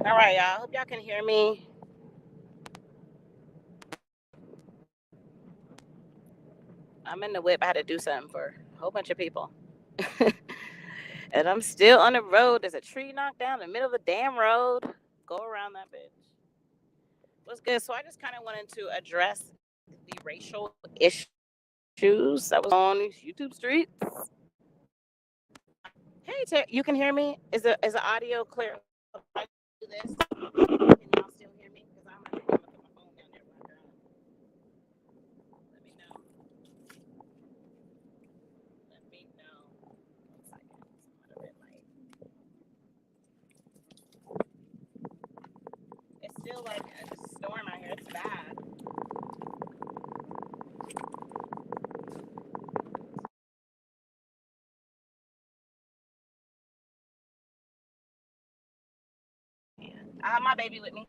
All right, y'all. Hope y'all can hear me. I'm in the whip. I had to do something for a whole bunch of people. And I'm still on the road. There's a tree knocked down in the middle of the damn road. Go around that bitch. What's good? So I just kind of wanted to address the racial issues that was on these YouTube streets. Hey, you can hear me? Is the audio clear? I do this. Can y'all still hear me? Because I'm gonna put my phone down there. Let me know. Let me know. 1 second. It's a bit late. It's still like a storm out here. It's bad. I have my baby with me.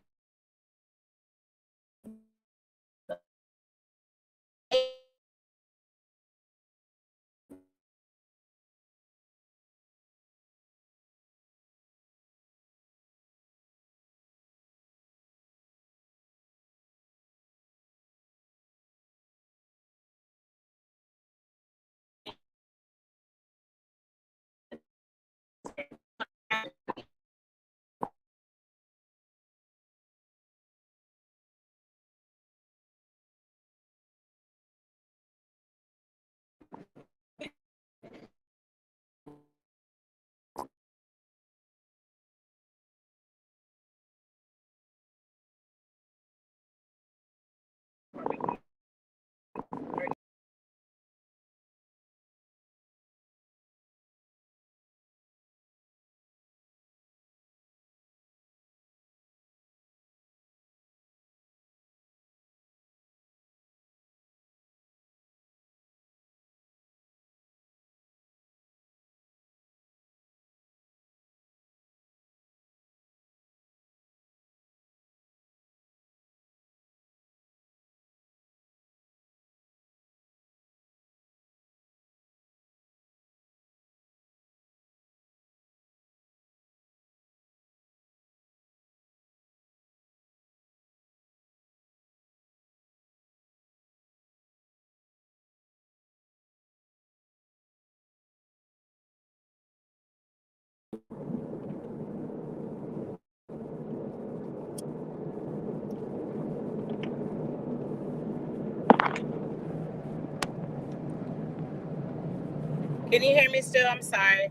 Can you hear me still? I'm sorry.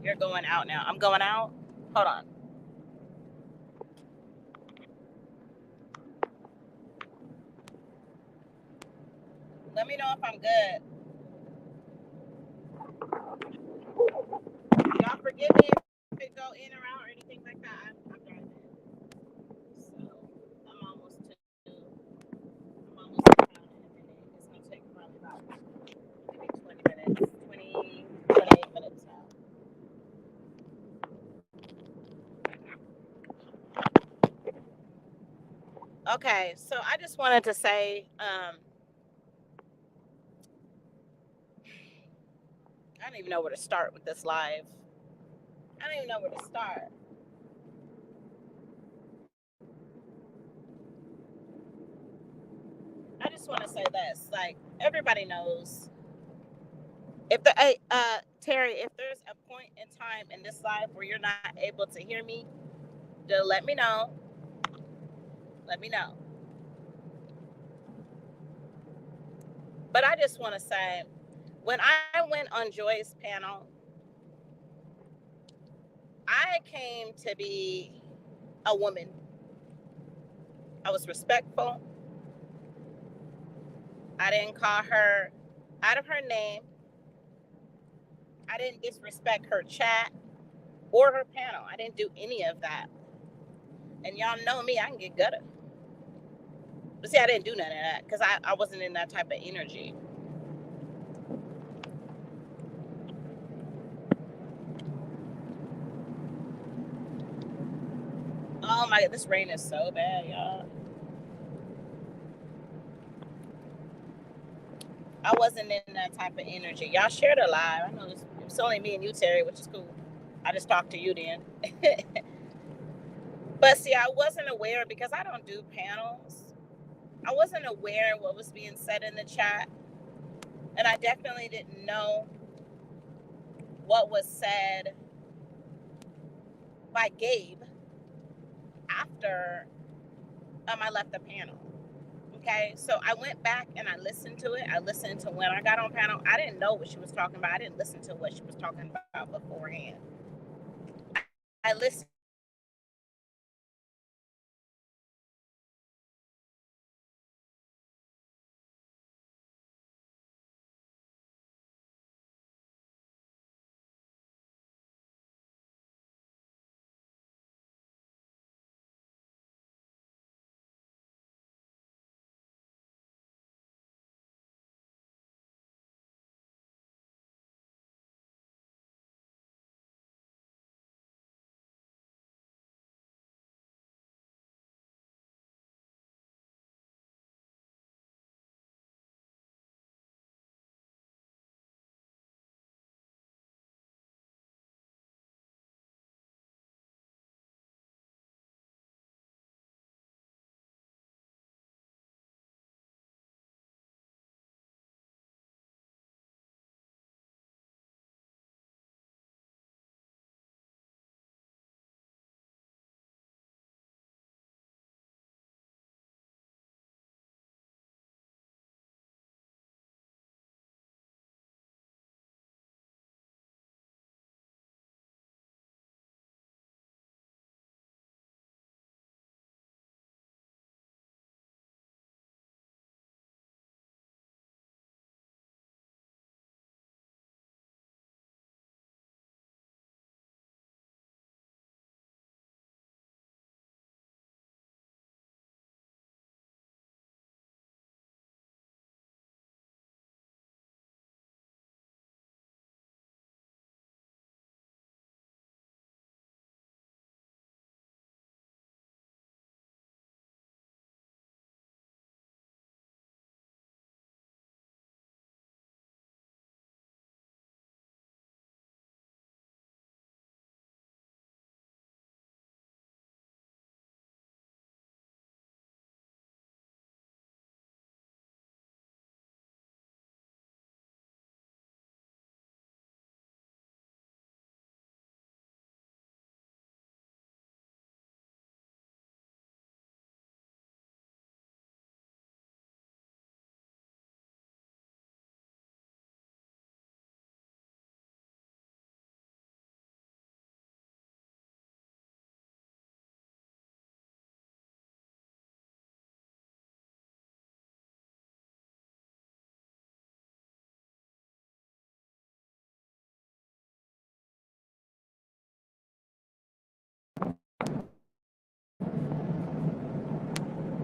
You're going out now. I'm going out. Hold on. Let me know if I'm good. Y'all forgive me if it go in or out or anything like that. I'm driving. So I'm almost to town in a minute. It's gonna take probably about maybe 20 minutes, 28 minutes now. Okay, so I just wanted to say, I don't even know where to start with this live. I don't even know where to start. I just want to say this, like everybody knows, if the Terry, if there's a point in time in this life where you're not able to hear me, just let me know. Let me know. But I just want to say, when I went on Joy's panel, I came to be a woman. I was respectful. I didn't call her out of her name. I didn't disrespect her chat or her panel. I didn't do any of that. And y'all know me, I can get gutted. But see, I didn't do none of that because I wasn't in that type of energy. Oh my God, this rain is so bad, y'all. I wasn't in that type of energy. Y'all shared a live. I know it's only me and you, Terry, which is cool. I just talked to you then. But see, I wasn't aware because I don't do panels. I wasn't aware what was being said in the chat. And I definitely didn't know what was said by Gabe after I left the panel. Okay, so I went back and I listened to it. I listened to when I got on panel. I didn't know what she was talking about. I didn't listen to what she was talking about beforehand. I listened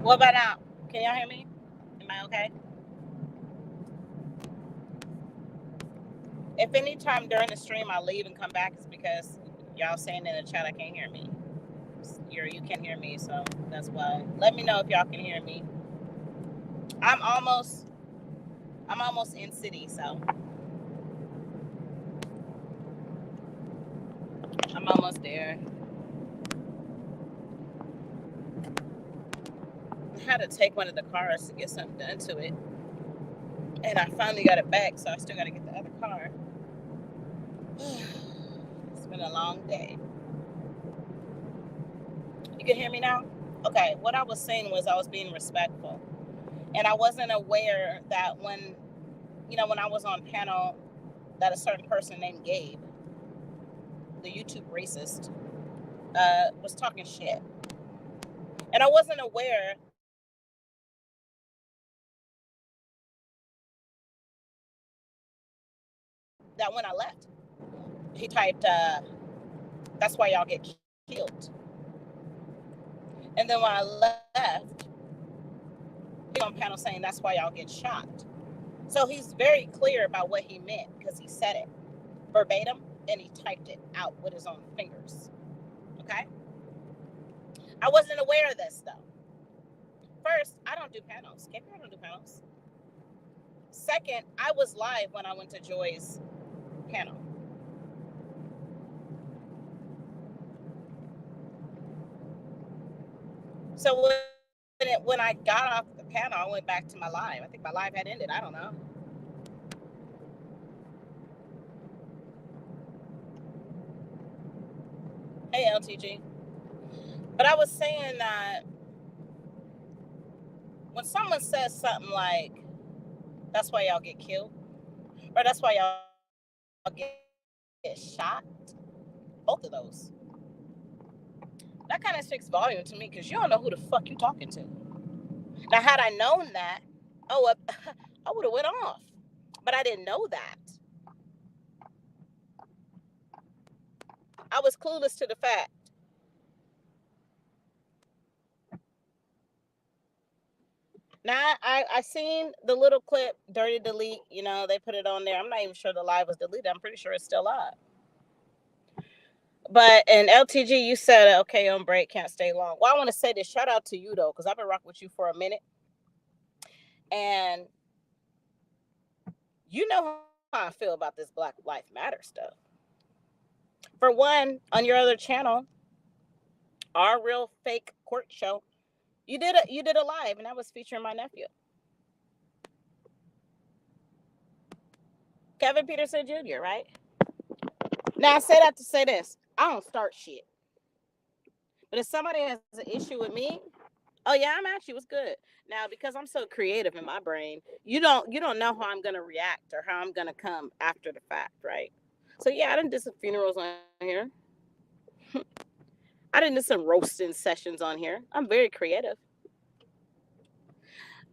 What about now? Can y'all hear me? Am I okay? If any time during the stream I leave and come back, it's because y'all saying in the chat I can't hear me. You can't hear me, so that's why. Let me know if y'all can hear me. I'm almost in city, so I'm almost there. I had to take one of the cars to get something done to it, and I finally got it back, so I still got to get the other car. It's been a long day. You can hear me now? Okay, what I was saying was I was being respectful. And I wasn't aware that when I was on panel, that a certain person named Gabe, the YouTube racist, was talking shit. And I wasn't aware that when I left, he typed, that's why y'all get killed. And then when I left, he on panel saying that's why y'all get shot. So he's very clear about what he meant because he said it verbatim and he typed it out with his own fingers. Okay? I wasn't aware of this though. First, I don't do panels. I don't do panels. Second, I was live when I went to Joy's panel. So when I got off the panel, I went back to my live. I think my live had ended. I don't know. Hey, LTG. But I was saying that when someone says something like, that's why y'all get killed, or that's why y'all get shot, both of those, that kind of speaks volume to me because you don't know who the fuck you talking to. Now, had I known that, oh, I would have went off. But I didn't know that. I was clueless to the fact. Now, I seen the little clip, Dirty Delete, they put it on there. I'm not even sure the live was deleted. I'm pretty sure it's still live. But in LTG, you said, okay, on break, can't stay long. Well, I want to say this. Shout out to you, though, because I've been rocking with you for a minute. And you know how I feel about this Black Lives Matter stuff. For one, on your other channel, our real fake court show, you did a live, and that was featuring my nephew, Kevin Peterson Jr., right? Now, I say that to say this. I don't start shit. But if somebody has an issue with me, oh yeah, I'm actually was good. Now, because I'm so creative in my brain, you don't know how I'm gonna react or how I'm gonna come after the fact, right? So yeah, I didn't do some funerals on here. I didn't do some roasting sessions on here. I'm very creative.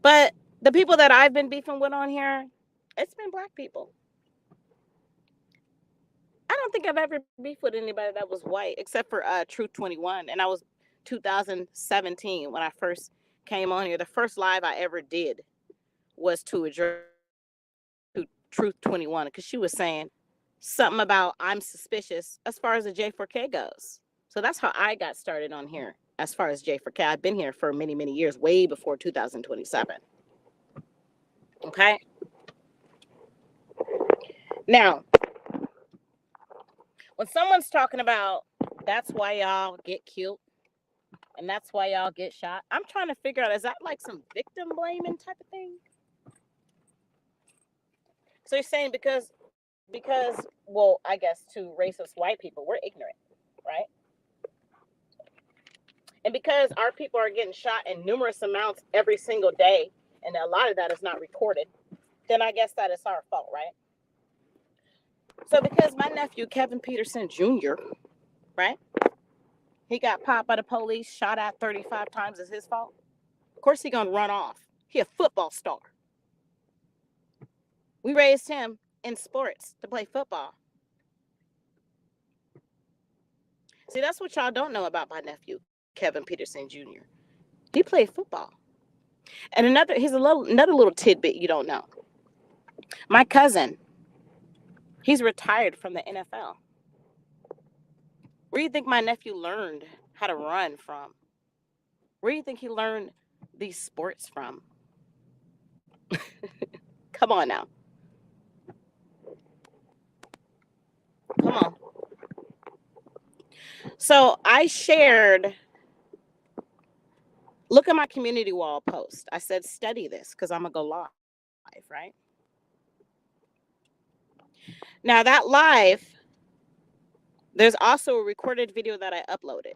But the people that I've been beefing with on here, it's been Black people. I don't think I've ever beefed with anybody that was white except for Truth 21, and I was 2017 when I first came on here. The first live I ever did was to address Truth 21 because she was saying something about I'm suspicious as far as the J4K goes. So that's how I got started on here as far as J4K. I've been here for many, many years, way before 2027. Okay. Now, when someone's talking about that's why y'all get killed and that's why y'all get shot, I'm trying to figure out, is that like some victim blaming type of thing? So you're saying because, well, I guess to racist white people, we're ignorant, right? And because our people are getting shot in numerous amounts every single day, and a lot of that is not recorded, then I guess that is our fault, right? So because my nephew, Kevin Peterson Jr., right? He got popped by the police, shot at 35 times, is his fault? Of course he gonna run off. He a football star. We raised him in sports to play football. See, that's what y'all don't know about my nephew, Kevin Peterson Jr. He played football. And another little tidbit you don't know. My cousin, he's retired from the NFL. Where do you think my nephew learned how to run from? Where do you think he learned these sports from? Come on now. Come on. So I shared, look at my community wall post. I said, study this because I'm going to go live, right? Now that live, there's also a recorded video that I uploaded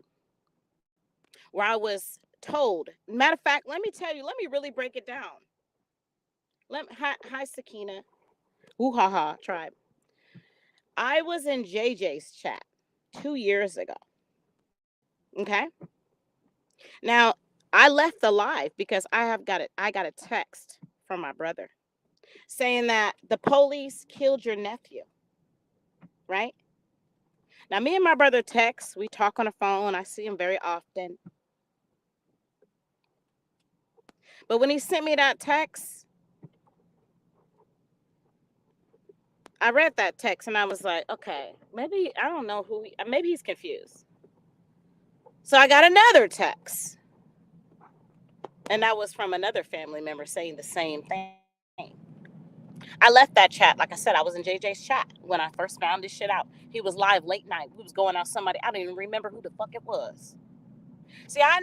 where I was told, matter of fact, let me tell you, let me really break it down. Hi, Sakina. Ooh, ha, ha, tribe. I was in JJ's chat 2 years ago. Okay. Now, I left the live because I got a text from my brother saying that the police killed your nephew. Right? Now, me and my brother text. We talk on the phone. I see him very often. But when he sent me that text, I read that text and I was like, okay, maybe, I don't know maybe he's confused. So I got another text. And that was from another family member saying the same thing. I left that chat. Like I said, I was in JJ's chat when I first found this shit out. He was live late night. We was going out somebody. I don't even remember who the fuck it was. See, I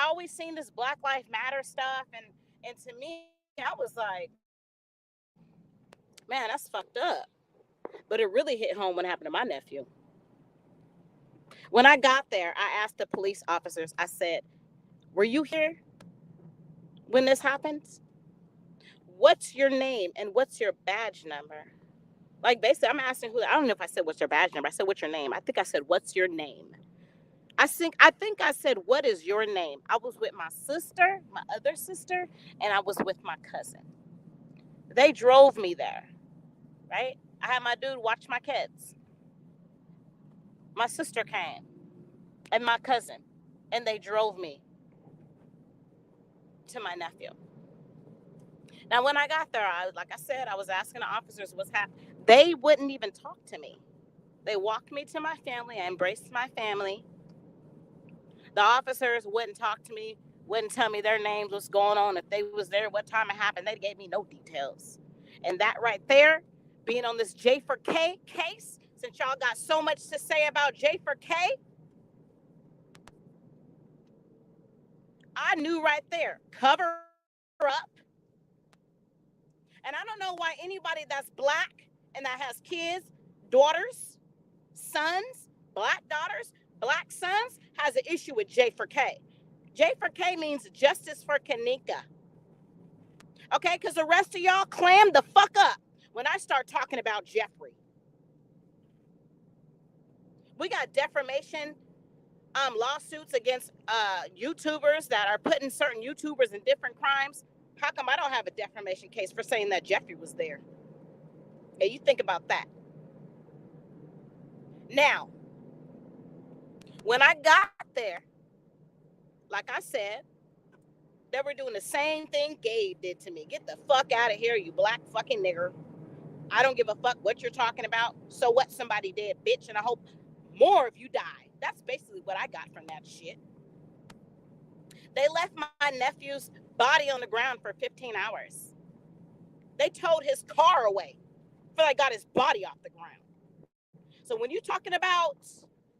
always seen this Black Lives Matter stuff, and to me, I was like, man, that's fucked up. But it really hit home when it happened to my nephew. When I got there, I asked the police officers, I said, were you here when this happened? What's your name and what's your badge number? Like, basically, I'm asking who, I don't know if I said what's your badge number. I said, what's your name? I think I said, what's your name? I think I said, what is your name? I was with my sister, my other sister, and I was with my cousin. They drove me there, right? I had my dude watch my kids. My sister came and my cousin, and they drove me to my nephew. Now, when I got there, like I said, I was asking the officers what's happening. They wouldn't even talk to me. They walked me to my family. I embraced my family. The officers wouldn't talk to me, wouldn't tell me their names, what's going on, if they was there, what time it happened. They gave me no details. And that right there, being on this J for K case, since y'all got so much to say about J for K, I knew right there, cover up. And I don't know why anybody that's black and that has kids, daughters, sons, black daughters, black sons, has an issue with J for K. J for K means justice for Kanika. Okay, because the rest of y'all clam the fuck up when I start talking about Jeffrey. We got defamation lawsuits against YouTubers that are putting certain YouTubers in different crimes. How come I don't have a defamation case for saying that Jeffrey was there? Yeah, you think about that. Now, when I got there, like I said, they were doing the same thing Gabe did to me. Get the fuck out of here, you black fucking nigger. I don't give a fuck what you're talking about. So what somebody did, bitch, and I hope more of you die. That's basically what I got from that shit. They left my nephew's body on the ground for 15 hours. They towed his car away before they got his body off the ground. So when you're talking about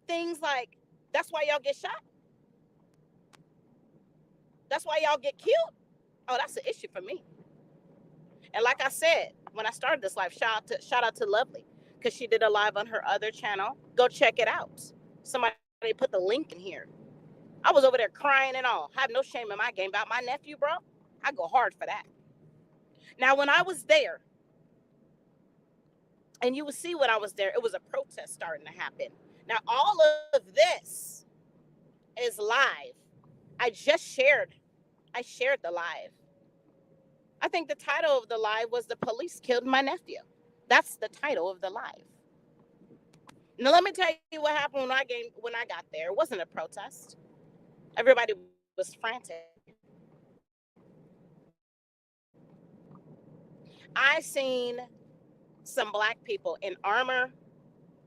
things like, that's why y'all get shot? That's why y'all get killed? Oh, that's an issue for me. And like I said, when I started this live, shout out to Lovely, because she did a live on her other channel. Go check it out. Somebody put the link in here. I was over there crying and all. I have no shame in my game about my nephew, bro. I go hard for that. Now, when I was there, and you would see when I was there, it was a protest starting to happen. Now, all of this is live. I shared the live. I think the title of the live was "The Police Killed My Nephew." That's the title of the live. Now, let me tell you what happened when I got there. It wasn't a protest. Everybody was frantic. I seen some black people in armor.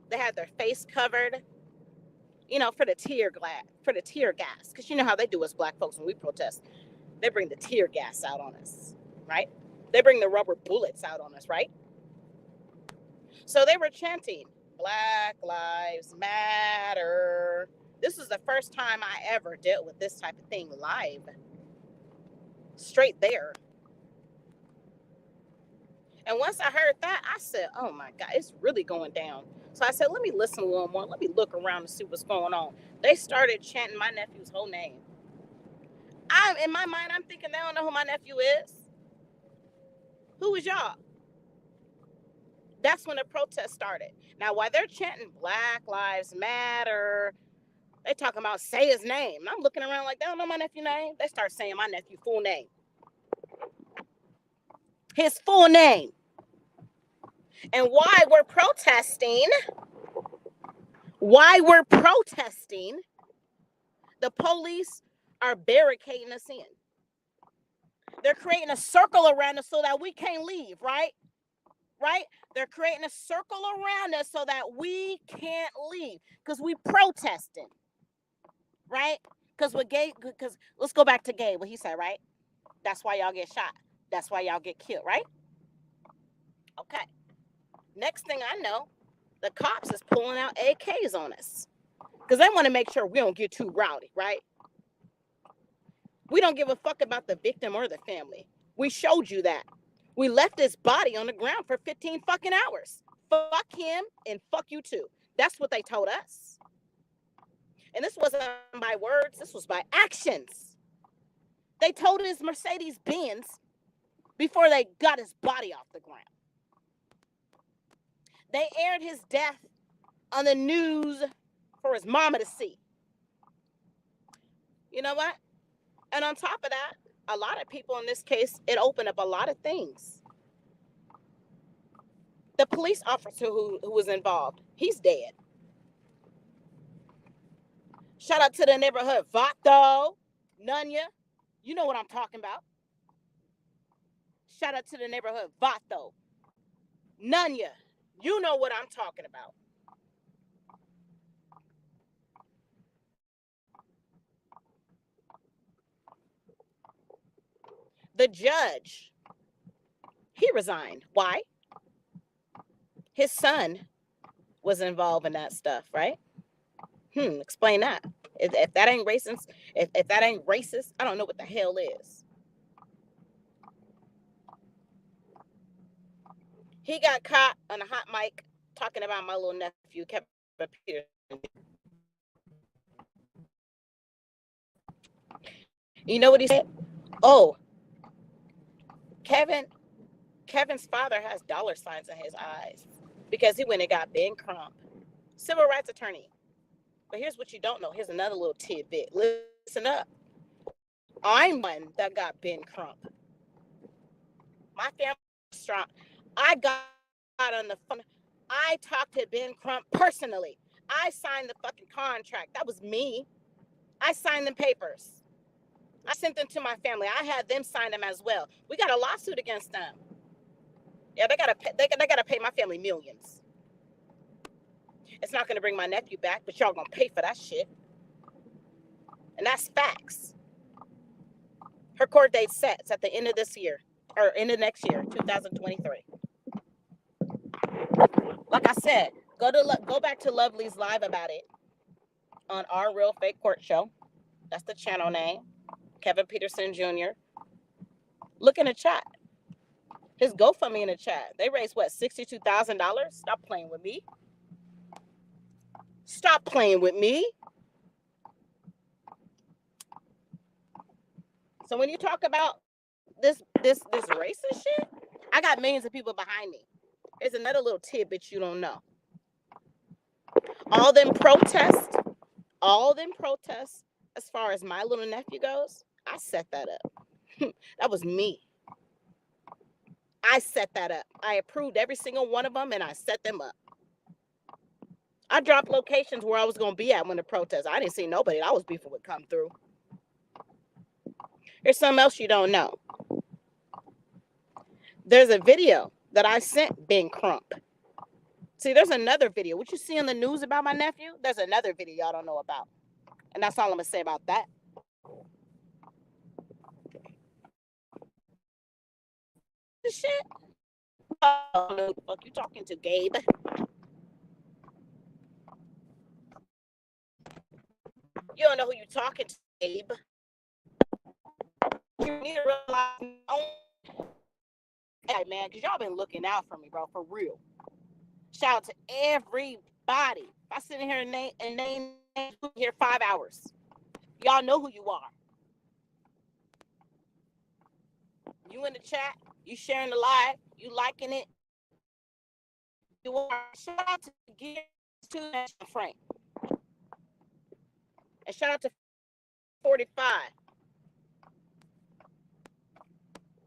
They had their face covered, for the tear gas. Because you know how they do us black folks when we protest. They bring the tear gas out on us, right? They bring the rubber bullets out on us, right? So they were chanting, Black Lives Matter. This is the first time I ever dealt with this type of thing live. Straight there. And once I heard that, I said, oh my God, it's really going down. So I said, let me listen a little more. Let me look around and see what's going on. They started chanting my nephew's whole name. In my mind, I'm thinking they don't know who my nephew is. Who is y'all? That's when the protest started. Now, while they're chanting Black Lives Matter, they talking about say his name. And I'm looking around like, they don't know my nephew's name. They start saying my nephew's full name. His full name. And why we're protesting, the police are barricading us in. They're creating a circle around us so that we can't leave, right? Right? They're creating a circle around us so that we can't leave because we protesting, right? Because let's go back to Gabe, what he said, right? That's why y'all get shot. That's why y'all get killed, right? Okay. Next thing I know, the cops is pulling out AKs on us because they want to make sure we don't get too rowdy, right? We don't give a fuck about the victim or the family. We showed you that. We left his body on the ground for 15 fucking hours. Fuck him and fuck you too. That's what they told us. And this wasn't by words, this was by actions. They told his Mercedes Benz before they got his body off the ground. They aired his death on the news for his mama to see. You know what? And on top of that, a lot of people in this case, it opened up a lot of things. The police officer who was involved, he's dead. Shout out to the neighborhood, Vato, Nunya. You know what I'm talking about. Shout out to the neighborhood, Vato, Nunya. You know what I'm talking about. The judge, he resigned. Why? His son was involved in that stuff, right? Explain that. If that ain't racist, if that ain't racist, I don't know what the hell is. He got caught on a hot mic talking about my little nephew, Kevin Peterson. You know what he said? Oh, Kevin's father has dollar signs in his eyes because he went and got Ben Crump, civil rights attorney. But here's what you don't know. Here's another little tidbit. Listen up. I'm one that got Ben Crump. My family was strong. I got on the phone. I talked to Ben Crump personally. I signed the fucking contract. That was me. I signed the papers. I sent them to my family. I had them sign them as well. We got a lawsuit against them. Yeah, they gotta pay my family millions. It's not gonna bring my nephew back, but y'all gonna pay for that shit. And that's facts. Her court date sets at the end of this year, or end of next year, 2023. Like I said, go back to Lovely's live about it on Our Real Fake Court Show. That's the channel name. Kevin Peterson Jr. Look in the chat. His GoFundMe in the chat. They raised what, $62,000? Stop playing with me. Stop playing with me. So when you talk about this racist shit, I got millions of people behind me. There's another little tidbit you don't know. All them protests, as far as my little nephew goes, I set that up. That was me. I set that up. I approved every single one of them and I set them up. I dropped locations where I was going to be at when the protest. I didn't see nobody I was beefing would come through. Here's something else you don't know. There's a video that I sent Ben Crump. See, there's another video. What you see in the news about my nephew, there's another video y'all don't know about. And that's all I'm going to say about that. The shit? Oh, no, the fuck you talking to, Gabe? You don't know who you talking to, Gabe. You need to realize, hey, man, because y'all been looking out for me, bro, for real. Shout out to everybody. If I sit in here and name here 5 hours, y'all know who you are. You in the chat, you sharing the live, you liking it. You are. Shout out to Gears to Frank. And shout out to 45.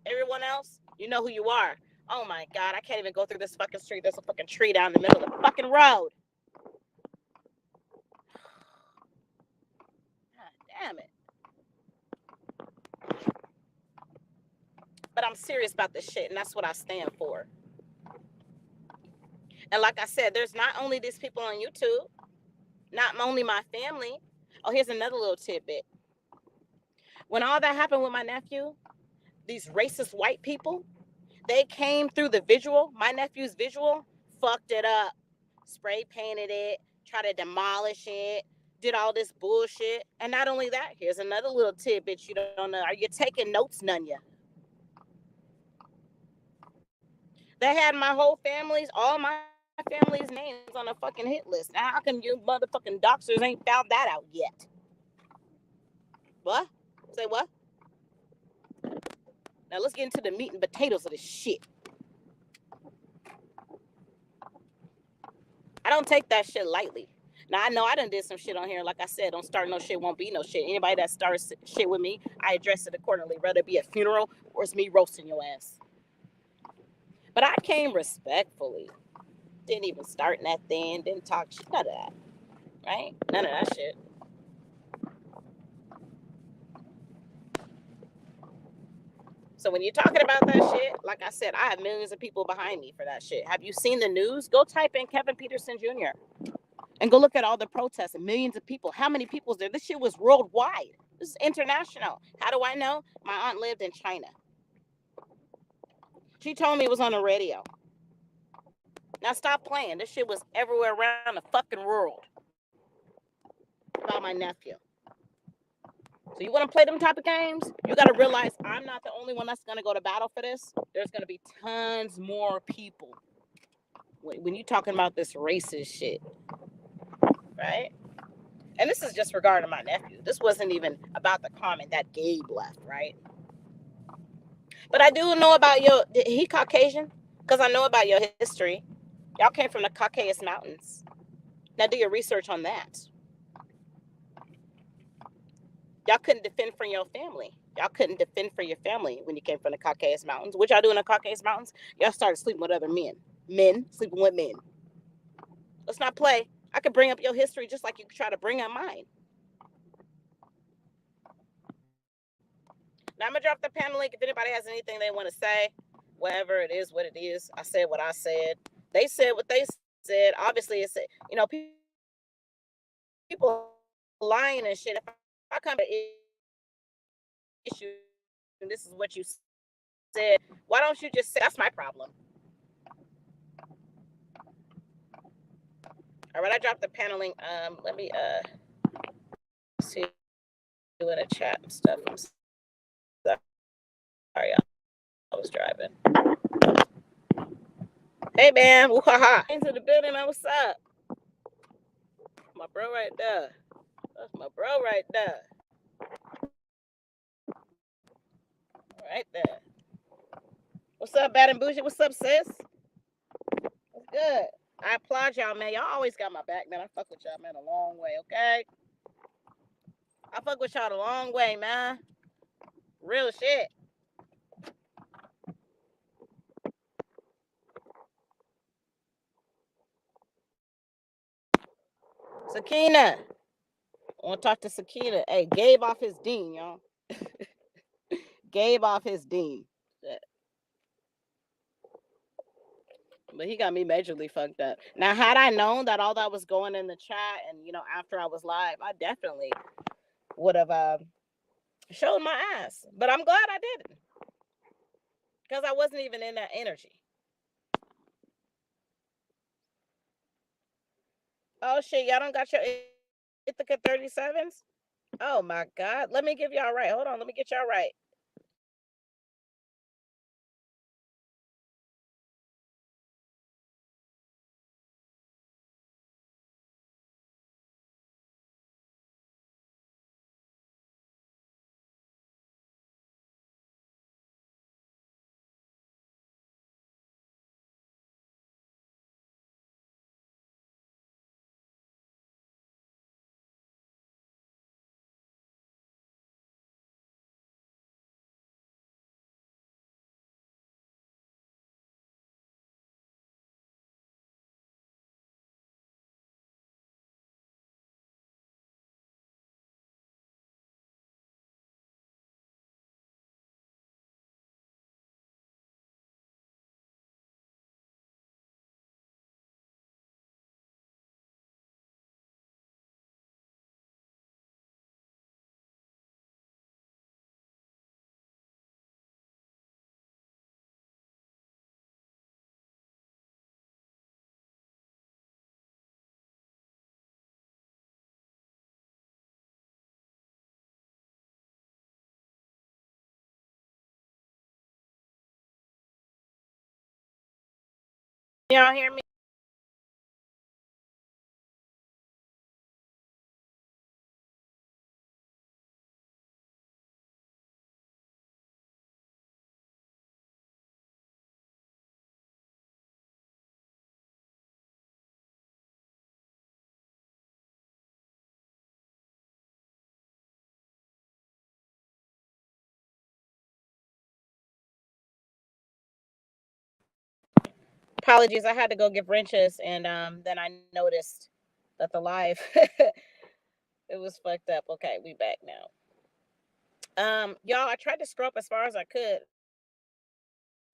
Everyone else, you know who you are. Oh my God, I can't even go through this fucking street. There's a fucking tree down the middle of the fucking road. God damn it. But I'm serious about this shit, and that's what I stand for. And like I said, there's not only these people on YouTube, not only my family. Oh, here's another little tidbit. When all that happened with my nephew, these racist white people, they came through the visual, my nephew's visual, fucked it up, spray painted it, tried to demolish it, did all this bullshit. And not only that, here's another little tidbit you don't know. Are you taking notes, Nunya? They had my whole family's, all my family's names on a fucking hit list. Now, how come you motherfucking doxers ain't found that out yet? What? Say what? Now let's get into the meat and potatoes of this shit. I don't take that shit lightly. Now I know I done did some shit on here. Like I said, don't start no shit, won't be no shit. Anybody that starts shit with me, I address it accordingly, whether it be a funeral or it's me roasting your ass. But I came respectfully. Didn't even start nothing. Didn't talk shit. None of that. Right? None of that shit. So when you're talking about that shit, like I said, I have millions of people behind me for that shit. Have you seen the news? Go type in Kevin Peterson Jr. and go look at all the protests and millions of people. How many people's there? This shit was worldwide. This is international. How do I know? My aunt lived in China. She told me it was on the radio. Now stop playing. This shit was everywhere around the fucking world about my nephew. So you want to play them type of games? You got to realize I'm not the only one that's going to go to battle for this. There's going to be tons more people when you're talking about this racist shit, right? And this is just regarding my nephew. This wasn't even about the comment that Gabe left, right? But I do know about your, he Caucasian? Because I know about your history. Y'all came from the Caucasus Mountains. Now do your research on that. Y'all couldn't defend for your family. Y'all couldn't defend for your family when you came from the Caucasus Mountains. What y'all do in the Caucasus Mountains? Y'all started sleeping with other men. Men sleeping with men. Let's not play. I could bring up your history just like you could try to bring up mine. Now I'm gonna drop the panel link if anybody has anything they want to say. Whatever it is, what it is. I said what I said. They said what they said. Obviously, it's, you know, people lying and shit. If I come to issue and this is what you said, why don't you just say that's my problem? All right, I dropped the panel link. Let me see in the chat and stuff. I'm sorry, I was driving. Hey man, woo-ha-ha. Into the building, man. What's up? My bro right there. That's my bro right there. Right there. What's up, Bad and Bougie? What's up, sis? What's good? I applaud y'all, man. Y'all always got my back, man. I fuck with y'all, man, a long way, okay? I fuck with y'all a long way, man. Real shit. Sakina. I want to talk to Sakina. Hey, Gabe off his dean, y'all. Gabe off his dean. But he got me majorly fucked up. Now, had I known that all that was going in the chat and, you know, after I was live, I definitely would have showed my ass. But I'm glad I didn't. Because I wasn't even in that energy. Oh, shit. Y'all don't got your Ithaca 37s? Oh, my God. Let me give y'all right. Hold on. Let me get y'all right. y'all hear me? Apologies, I had to go give wrenches, and then I noticed that the live it was fucked up. Okay, we back now. Y'all, I tried to scroll up as far as I could,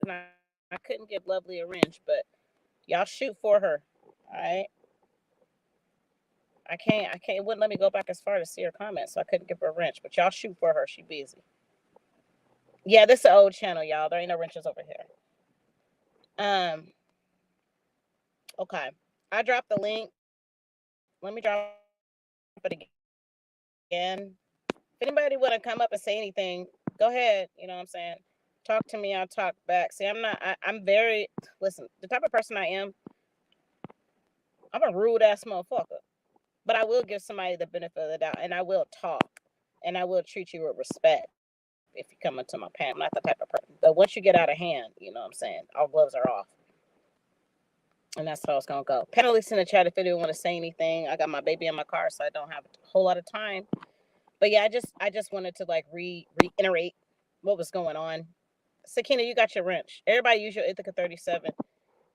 and I couldn't get lovely a wrench, but y'all shoot for her. All right. I can't. It wouldn't let me go back as far to see her comments, so I couldn't give her a wrench. But y'all shoot for her. She busy. Yeah, this is an old channel, y'all. There ain't no wrenches over here. Um. Okay. I dropped the link. Let me drop it again. If anybody want to come up and say anything, go ahead. You know what I'm saying? Talk to me. I'll talk back. See, I'm very, listen, the type of person I am, I'm a rude ass motherfucker. But I will give somebody the benefit of the doubt, and I will talk, and I will treat you with respect if you come into my panel. I'm not the type of person. But once you get out of hand, you know what I'm saying? Our gloves are off. And that's how it's gonna go. Panelists in the chat, if anyone want to say anything. I got my baby in my car, so I don't have a whole lot of time. But yeah, I just wanted to like reiterate what was going on. Sakina, you got your wrench. Everybody use your Ithaca 37.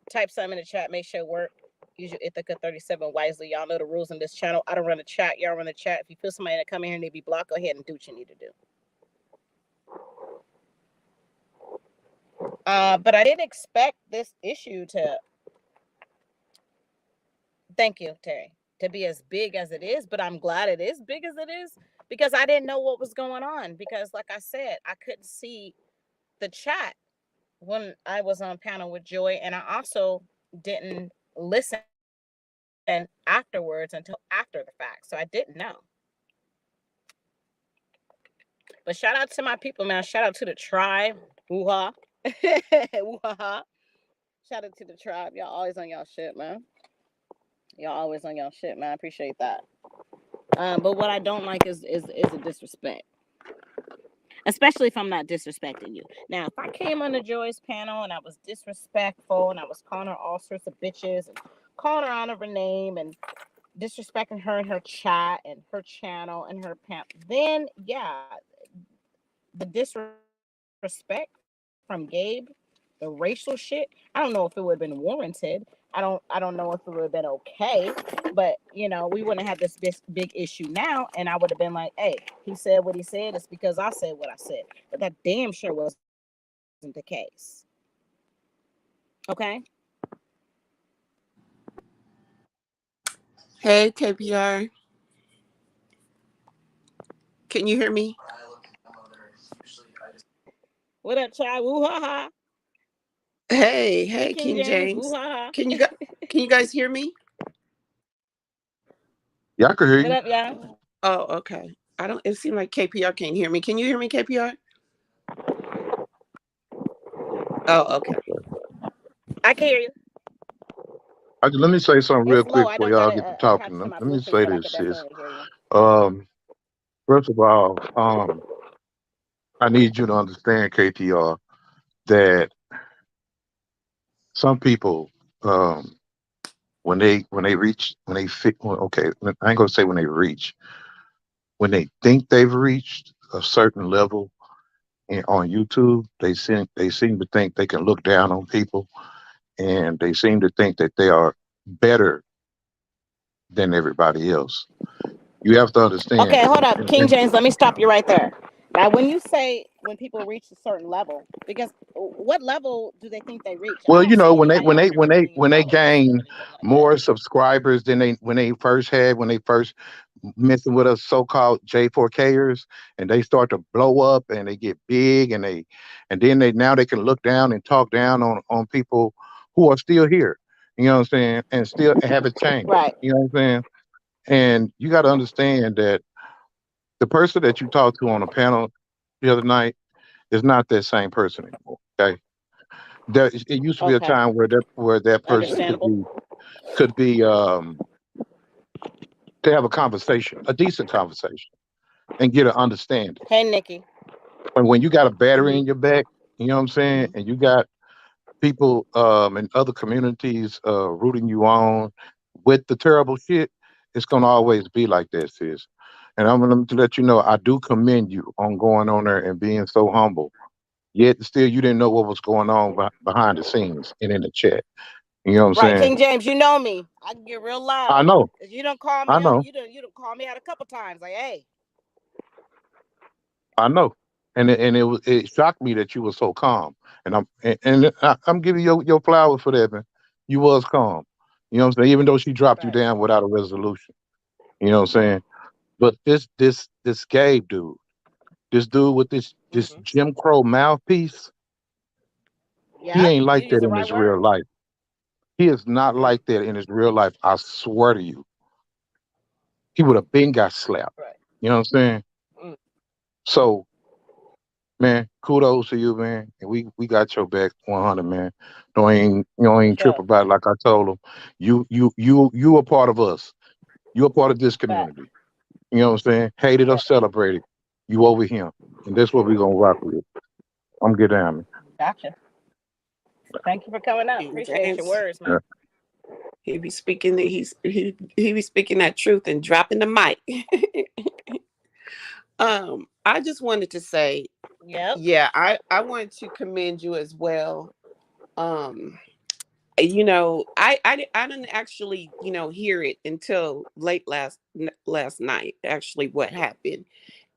Type something in the chat, make sure it work. Use your Ithaca 37 wisely. Y'all know the rules in this channel. I don't run the chat. Y'all run the chat. If you feel somebody that come in here and they be blocked, go ahead and do what you need to do. But I didn't expect this issue to, thank you, Terry, to be as big as it is. But I'm glad it is big as it is because I didn't know what was going on. Because, like I said, I couldn't see the chat when I was on panel with Joy, and I also didn't listen afterwards until after the fact. So I didn't know. But shout out to my people, man. Shout out to the tribe. Woo-ha. Woo-ha. Shout out to the tribe. Y'all always on y'all shit, man. Y'all always on y'all shit, man. I appreciate that. But what I don't like is a disrespect. Especially if I'm not disrespecting you. Now, if I came on the Joy's panel and I was disrespectful and I was calling her all sorts of bitches and calling her out of her name and disrespecting her in her chat and her channel and her panel, then yeah, the disrespect from Gabe, the racial shit, I don't know if it would have been warranted. I don't know if it would have been okay, but you know, we wouldn't have this big issue now, and I would have been like, hey, he said what he said, it's because I said what I said. But that damn sure wasn't the case. Okay? Hey, KPR. Can you hear me? What up, child? Woo ha ha. Hey, Hey, King King James. Woo James. ha ha. Can you guys hear me? Yeah, I can hear What you. up, y'all? Oh, okay. I don't. It seemed like KPR can't hear me. Can you hear me, KPR? Oh, okay. I can hear you. Let me say something real It's quick low. I before don't y'all got it get to talking. attached to my Let me Bluetooth, say but I this, could sis. definitely hear you. Um, First of all, I need you to understand, KTR, that some people, um, when they reach when they fit, well, okay, I ain't gonna say when they reach, when they think they've reached a certain level on YouTube, they seem to think they can look down on people, and they seem to think that they are better than everybody else. You have to understand. Okay, hold up, And, King and James. Let me stop you right there. Now, when you say when people reach a certain level, because what level do they think they reach? I well, don't you know, see anybody on here with a million when they followers or gain anything like that. more subscribers than they first had when they first messing with us so-called J4Kers, and they start to blow up and they get big, and then they now they can look down and talk down on people who are still here. You know what I'm saying? And still haven't changed. Right. You know what I'm saying? And you got to understand that the person that you talked to on a panel the other night is not that same person anymore. Okay, There, it used to be a Okay. time where that person Understandable. could be to have a conversation, a decent conversation, and get an understanding. Hey, Nikki. And when you got a battery Mhm, in your back, you know what I'm saying, mhm. and you got people in other communities rooting you on with the terrible shit, it's gonna always be like that, sis. And I'm gonna to let you know, I do commend you on going on there and being so humble. Yet still, you didn't know what was going on behind the scenes and in the chat. You know what I'm Right, saying? King James. You know me. I can get real I loud. know, You don't call I me out. know, You don't call me out a couple times. Like, hey, I know. It shocked me that you were so calm. I'm giving you your flowers for that, man. You was calm. You know what I'm saying? Even though she dropped you facts. down without a resolution. You know what I'm saying? But this Gabe dude, this dude with this Hmm. Jim Crow mouthpiece, he Yeah, ain't you like use that the in right his real words. life. He is not Hmm. like that in his real life. I swear to you. He would have been got slapped. Right. You know what I'm saying? Mm. So, man, kudos to you, man. And we got your back 100, man. Don't even For trip sure. about it. Like I told him. You a part of us. You a part of this Facts. community. You know what I'm saying? Hate it or Facts. celebrate it. You over here. And that's what we gonna rock with. I'm get down, man. Gotcha. Thank you for coming up. King Appreciate your James, words, Yeah. man. he be speaking. He be speaking that truth and dropping the mic. I just wanted to say, Yep. yeah, I wanted to commend you as well. Um, I didn't actually hear it until late last night. Actually, what happened,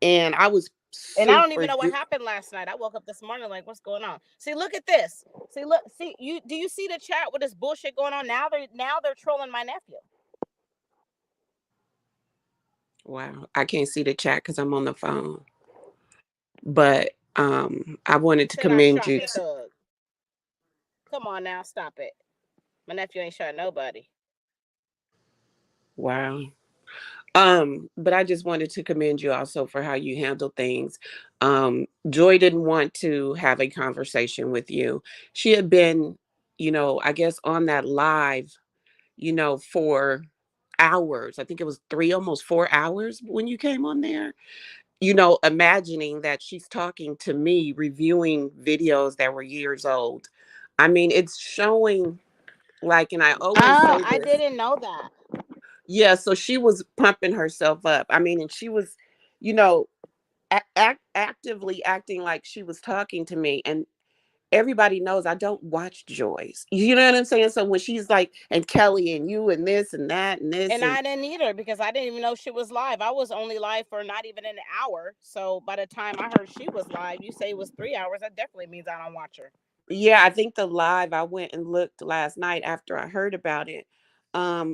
and I was And I don't super. even know what happened last night. I woke up this morning like, what's going on? See, look at this. See, look, see you. Do you see the chat with this bullshit going on now? They're trolling my nephew. Wow, I can't see the chat because I'm on the phone. But I wanted to Saying I commend shot you. the thug. Come on now, stop it. My nephew ain't shot nobody. Wow. But I just wanted to commend you also for how you handle things. Joy didn't want to have a conversation with you. She had been, I guess on that live, for hours. I think it was almost 4 hours when you came on there. Imagining that she's talking to me, reviewing videos that were years old. I mean, it's showing like, and I always Oh, say I this. didn't know that. Yeah, so she was pumping herself up. I mean, and she was, you know, actively acting like she was talking to me. And everybody knows I don't watch Joyce. You know what I'm saying? So when she's like, and Kelly and you and this and that and this And and I didn't either because I didn't even know she was live. I was only live for not even an hour. So by the time I heard she was live, you say it was 3 hours. That definitely means I don't watch her. yeah, I think the live I went and looked last night after I heard about it.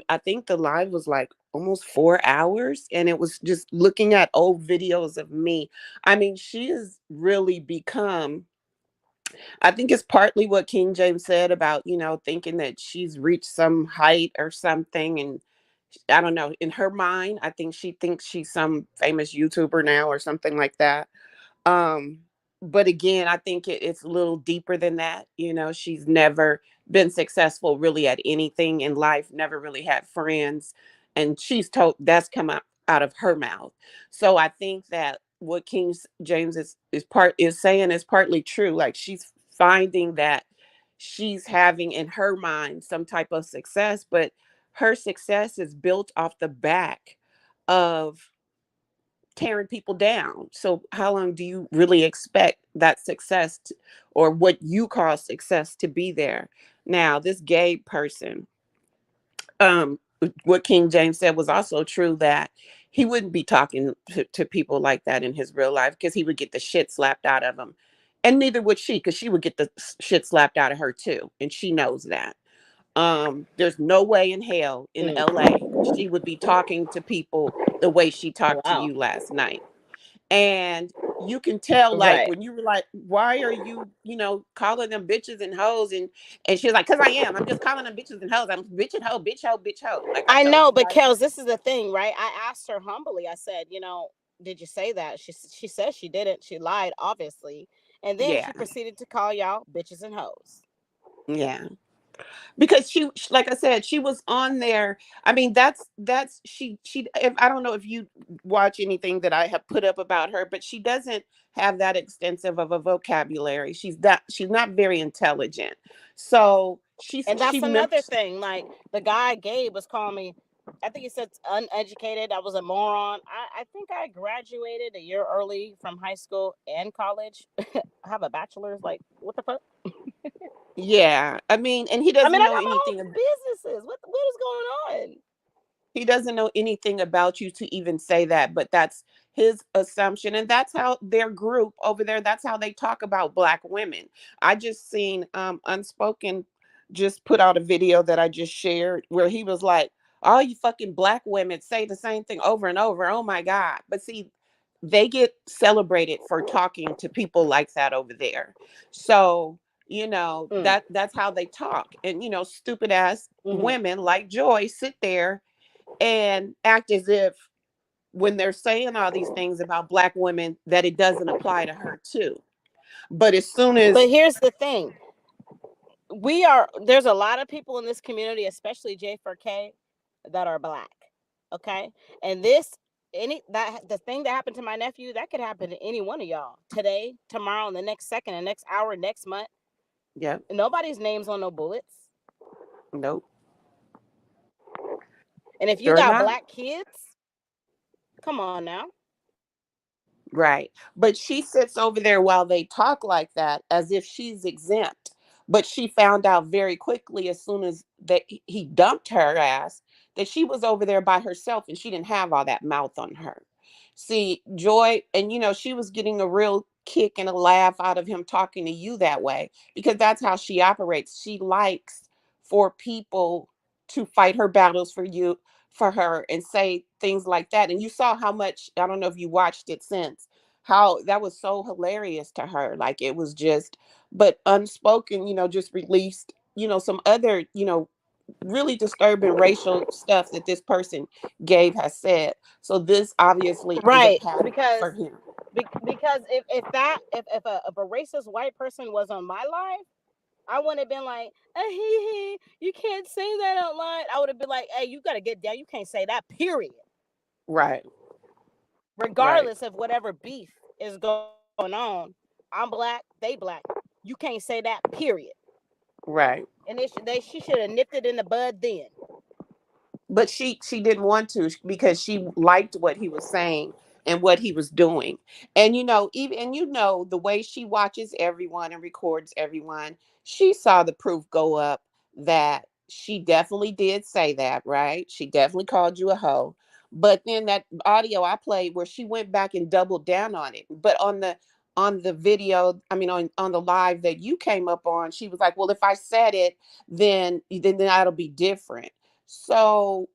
I think the live was like almost 4 hours, and it was just looking at old videos of me. I mean, she has really become. I think it's partly what King James said about, thinking that she's reached some height or something. And I don't know, in her mind, I think she thinks she's some famous YouTuber now or something like that. um but again, I think it's a little deeper than that. She's never been successful really at anything in life, never really had friends, and she's told that's come out of her mouth. So I think that what King James is saying is partly true. Like, she's finding that she's having in her mind some type of success, but her success is built off the back of tearing people down. So how long do you really expect that success or what you call success to be there? Now, this gay person, um, what King James said was also true, that he wouldn't be talking to people like that in his real life because he would get the shit slapped out of him. And neither would she, because she would get the shit slapped out of her too. And she knows that. There's no way in hell in Mm. LA she would be talking to people the way she talked to Wow. you last night. And you can tell, like, Right. when you were like, why are you, calling them bitches and hoes? And she was like, because I'm just calling them bitches and hoes. I'm bitch and hoe, bitch hoe, bitch hoe, like I I told know, you but last Kels, night. this is the thing, right? I asked her humbly. I said, did you say that? She says she didn't. She lied, obviously. And then Yeah. she proceeded to call y'all bitches and hoes. Yeah. Because like I said, she was on there. I mean, that's she if, I don't know if you watch anything that I have put up about her, but she doesn't have that extensive of a vocabulary. She's not very intelligent. So And she that's another mentioned, thing. Like the guy Gabe was calling me. I think he said uneducated. I was a moron. I think I graduated a year early from high school and college. I have a bachelor's. Like what the fuck? yeah, I mean, and he I mean, doesn't I know got my anything. own businesses. What is going on? He doesn't know anything about you to even say that, but that's his assumption. And that's how their group over there, that's how they talk about black women. I just seen Unspoken just put out a video that I just shared where he was like, all you fucking black women say the same thing over and over. Oh my God. But see, they get celebrated for talking to people like that over there. So, Mm. that's how they talk. And stupid ass Mm-hmm. women like Joy sit there and act as if when they're saying all these things about black women that it doesn't apply to her too. But as soon But as here's the thing: there's a lot of people in this community, especially J4K, that are black. Okay, and the thing that happened to my nephew that could happen to any one of y'all today, tomorrow, in the next second, the next hour, next month. yep, Nobody's names on no bullets. nope, And if you sure got not. black kids, come on now. Right. But she sits over there while they talk like that as if she's exempt. But she found out very quickly as soon as he dumped her ass that she was over there by herself and she didn't have all that mouth on her. See, Joy, and she was getting a real kick and a laugh out of him talking to you that way because that's how she operates. She likes for people to fight her battles for her and say things like that. And you saw how much, I don't know if you watched it since, how that was so hilarious to her. Like it was just, but Unspoken, just released, some other, really disturbing racial stuff that this person Gabe has said. So this obviously is a Right, pattern because for him. because if a racist white person was on my live, I wouldn't have been like, you can't say that out loud. I would have been like, hey, you gotta get down. You can't say that, period. Right, right, Regardless of whatever beef is going on. I'm black, they black. You can't say that, period. right. And she should have nipped it in the bud then. But she didn't want to because she liked what he was saying and what he was doing. And even and the way she watches everyone and records everyone, she saw the proof go up that she definitely did say that, right? She definitely called you a hoe. But then that audio I played where she went back and doubled down on it. But on the video, I mean on the live that you came up on, she was like, well, if I said it, then that'll be different. So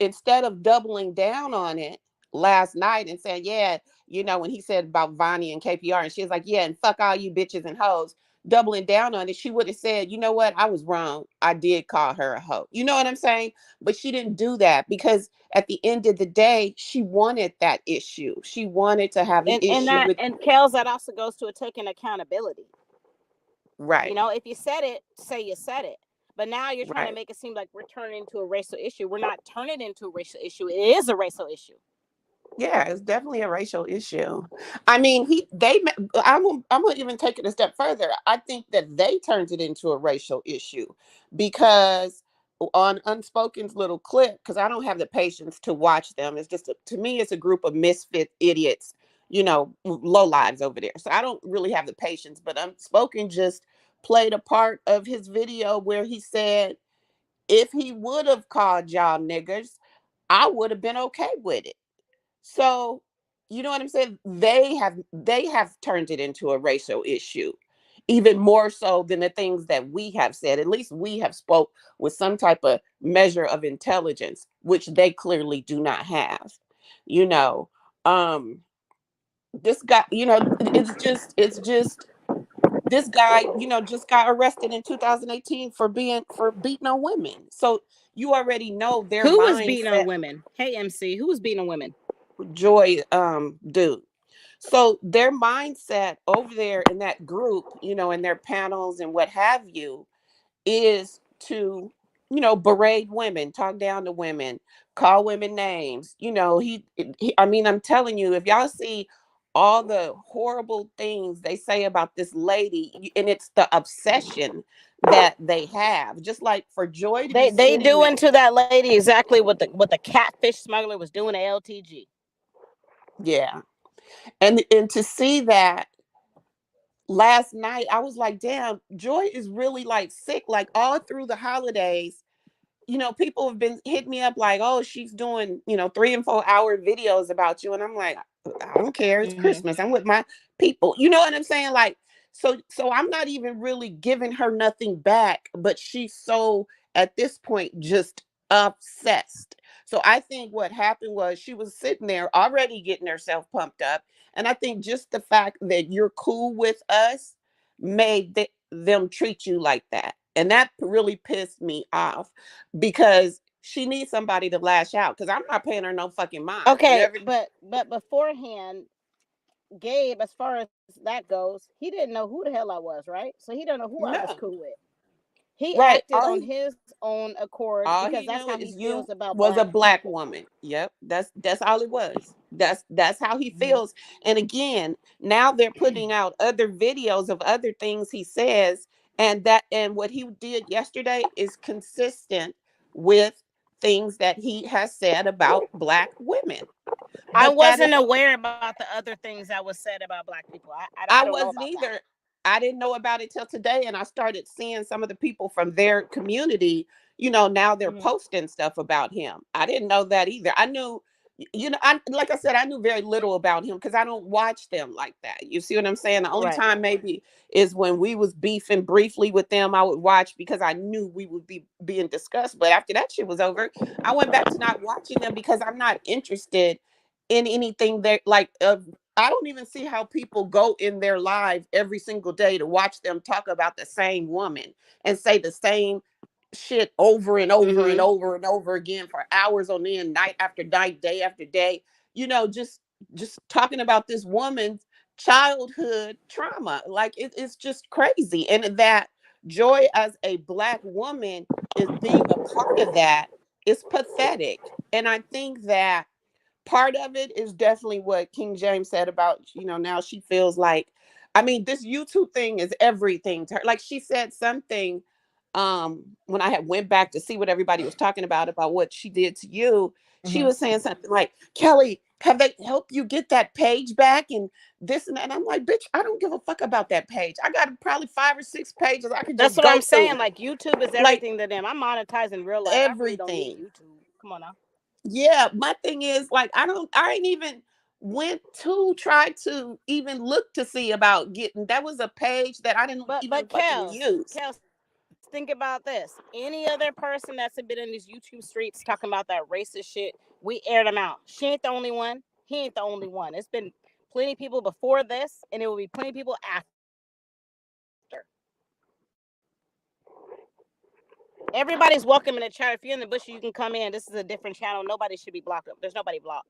instead of doubling down on it last night and saying, yeah, when he said about Vonnie and KPR, and she was like, yeah, and fuck all you bitches and hoes, doubling down on it, she would have said, you know what, I was wrong. I did call her a hoe. You know what I'm saying? But she didn't do that because at the end of the day, she wanted that issue. She wanted to have an And issue that with, and Kels, that also goes to a taking accountability. right, If you said it, say you said it. But now you're trying to right. make it seem like we're turning into a racial issue. We're not turning it into a racial issue. It is a racial issue. Yeah, it's definitely a racial issue. I mean, I'm gonna even take it a step further. I think that they turned it into a racial issue because on Unspoken's little clip, because I don't have the patience to watch them. It's just to me, it's a group of misfit idiots, low lives over there. So I don't really have the patience. But Unspoken just played a part of his video where he said, if he would have called y'all niggers, I would have been okay with it. So, you know what I'm saying? They have turned it into a racial issue, even more so than the things that we have said. At least we have spoke with some type of measure of intelligence, which they clearly do not have. You know, um, this guy, it's just this guy, just got arrested in 2018 for beating on women. So you already know their Who was beating on mindset. women? Hey, MC, who was beating on women? Joy, dude. So their mindset over there in that group, in their panels and what have you, is to, berate women, talk down to women, call women names. I mean, I'm telling you, if y'all see all the horrible things they say about this lady, and it's the obsession that they have, just like for Joy to be They sitting there. doing to that lady exactly what the catfish smuggler was doing to LTG. Yeah. And to see that last night, I was like, damn, Joy is really like sick, like all through the holidays. People have been hitting me up like, oh, she's doing, 3 and 4 hour videos about you. And I'm like, I don't care. It's Mm-hmm. Christmas. I'm with my people. You know what I'm saying? Like, so I'm not even really giving her nothing back, but she's so at this point just obsessed. So I think what happened was she was sitting there already getting herself pumped up. And I think just the fact that you're cool with us made them treat you like that. And that really pissed me off because she needs somebody to lash out because I'm not paying her no fucking mind. Okay, Whatever. but beforehand, Gabe, as far as that goes, he didn't know who the hell I was, right? So he didn't know who I was No. cool with. He Right. acted on his own accord All because he that's knew how he is feels you about was a black black people. woman. Yep. That's all it was. That's how he Mm-hmm. feels. And again, now they're putting out other videos of other things he says, and what he did yesterday is consistent with things that he has said about black women. I But that wasn't is aware about the other things that was said about black people. I I don't know wasn't about that. either. I didn't know about it till today, and I started seeing some of the people from their community. Now they're Mm-hmm. posting stuff about him. I didn't know that either. I knew, I like I said, I knew very little about him because I don't watch them like that. You see what I'm saying? The only Right. time maybe is when we was beefing briefly with them. I would watch because I knew we would be being discussed. But after that shit was over, I went back to not watching them because I'm not interested in anything that like I don't even see how people go in their lives every single day to watch them talk about the same woman and say the same shit over and over and Mm-hmm. over and over again for hours on end, night after night, day after day. Just talking about this woman's childhood trauma. Like it's just crazy. And that Joy as a black woman is being a part of that is pathetic. And I think that part of it is definitely what King James said about, now she feels like, I mean, this YouTube thing is everything to her. Like she said something when I had went back to see what everybody was talking about what she did to you. She Mm-hmm. was saying something like, Kelly, have they helped you get that page back and this and that? And I'm like, bitch, I don't give a fuck about that page. I got probably 5 or 6 pages I could That's just what I'm go saying. through. Like YouTube is Like everything to them. I'm monetizing real life. I really don't need everything. YouTube. Come on now. Yeah, my thing is like I ain't even went to try to even look to see about getting that was a page that I didn't even But fucking use. Kels, think about this. Any other person that's been in these YouTube streets talking about that racist shit, we aired them out. She ain't the only one. He ain't the only one. It's been plenty people before this, and it will be plenty people after. Everybody's welcome in the chat. If you're in the bush, you can come in. This is a different channel. Nobody should be blocked. There's nobody blocked.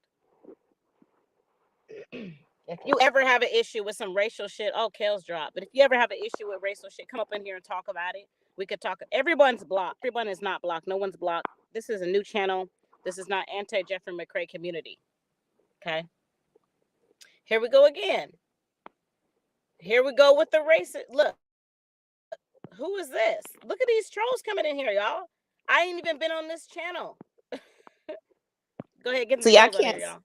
If you ever have an issue with some racial shit, oh, Kels drop. But if you ever have an issue with racial shit, come up in here and talk about it. We could talk. Everyone's blocked. Everyone is not blocked. No one's blocked. This is a new channel. This is not anti Jeffrey McCray community. Okay. Here we go again. Here we go with the racist. Look, who is this? Look at these trolls coming in here, y'all. I ain't even been on this channel. Go ahead, get them trolls out See, here, y'all.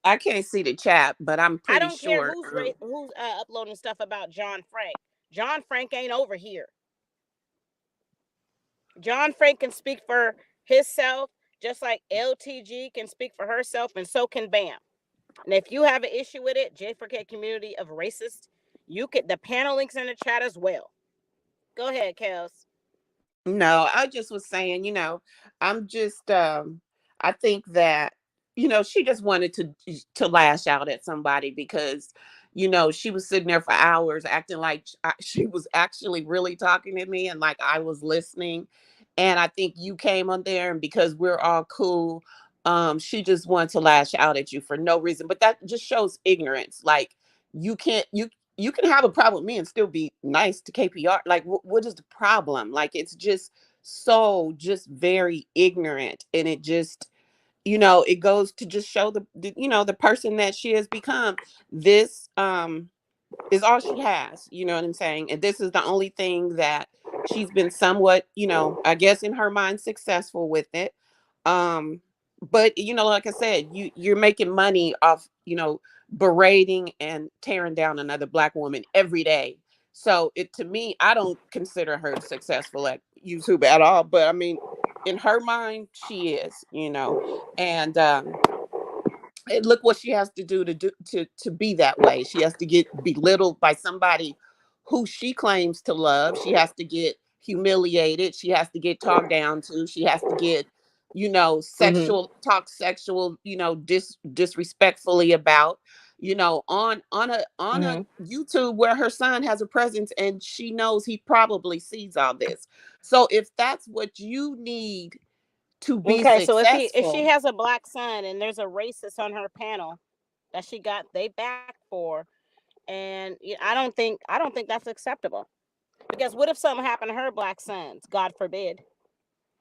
I can't see the chat, but I'm I pretty don't care sure. who's uploading stuff about John Frank. John Frank ain't over here. John Frank can speak for himself, just like LTG can speak for herself, and so can Bam. And if you have an issue with it, J4K community of racists, you could the panel links in the chat as well. Go ahead, Kels. No, I just was saying, I'm just I think that she just wanted to lash out at somebody because she was sitting there for hours acting like she was actually really talking to me and like I was listening. And I think you came on there and because we're all cool, she just wanted to lash out at you for no reason. But that just shows ignorance. Like you can't you can have a problem with me and still be nice to KPR. Like, what is the problem? Like, it's just so just very ignorant, and it just, it goes to just show the person that she has become. This is all she has, you know what I'm saying? And this is the only thing that she's been somewhat, I guess in her mind successful with it. Um but like I said, you're making money off, berating and tearing down another black woman every day. So it to me, I don't consider her successful at YouTube at all, but I mean in her mind she is, and and look what she has to do to be that way. She has to get belittled by somebody who she claims to love. She has to get humiliated. She has to get talked down to. She has to get, Mhm. sexual, disrespectfully about, on a Mhm. YouTube where her son has a presence and she knows he probably sees all this. So if that's what you need to be Okay, so if she successful, has a black son and there's a racist on her panel that she got they back for, and I don't think that's acceptable. Because what if something happened to her black sons? God forbid.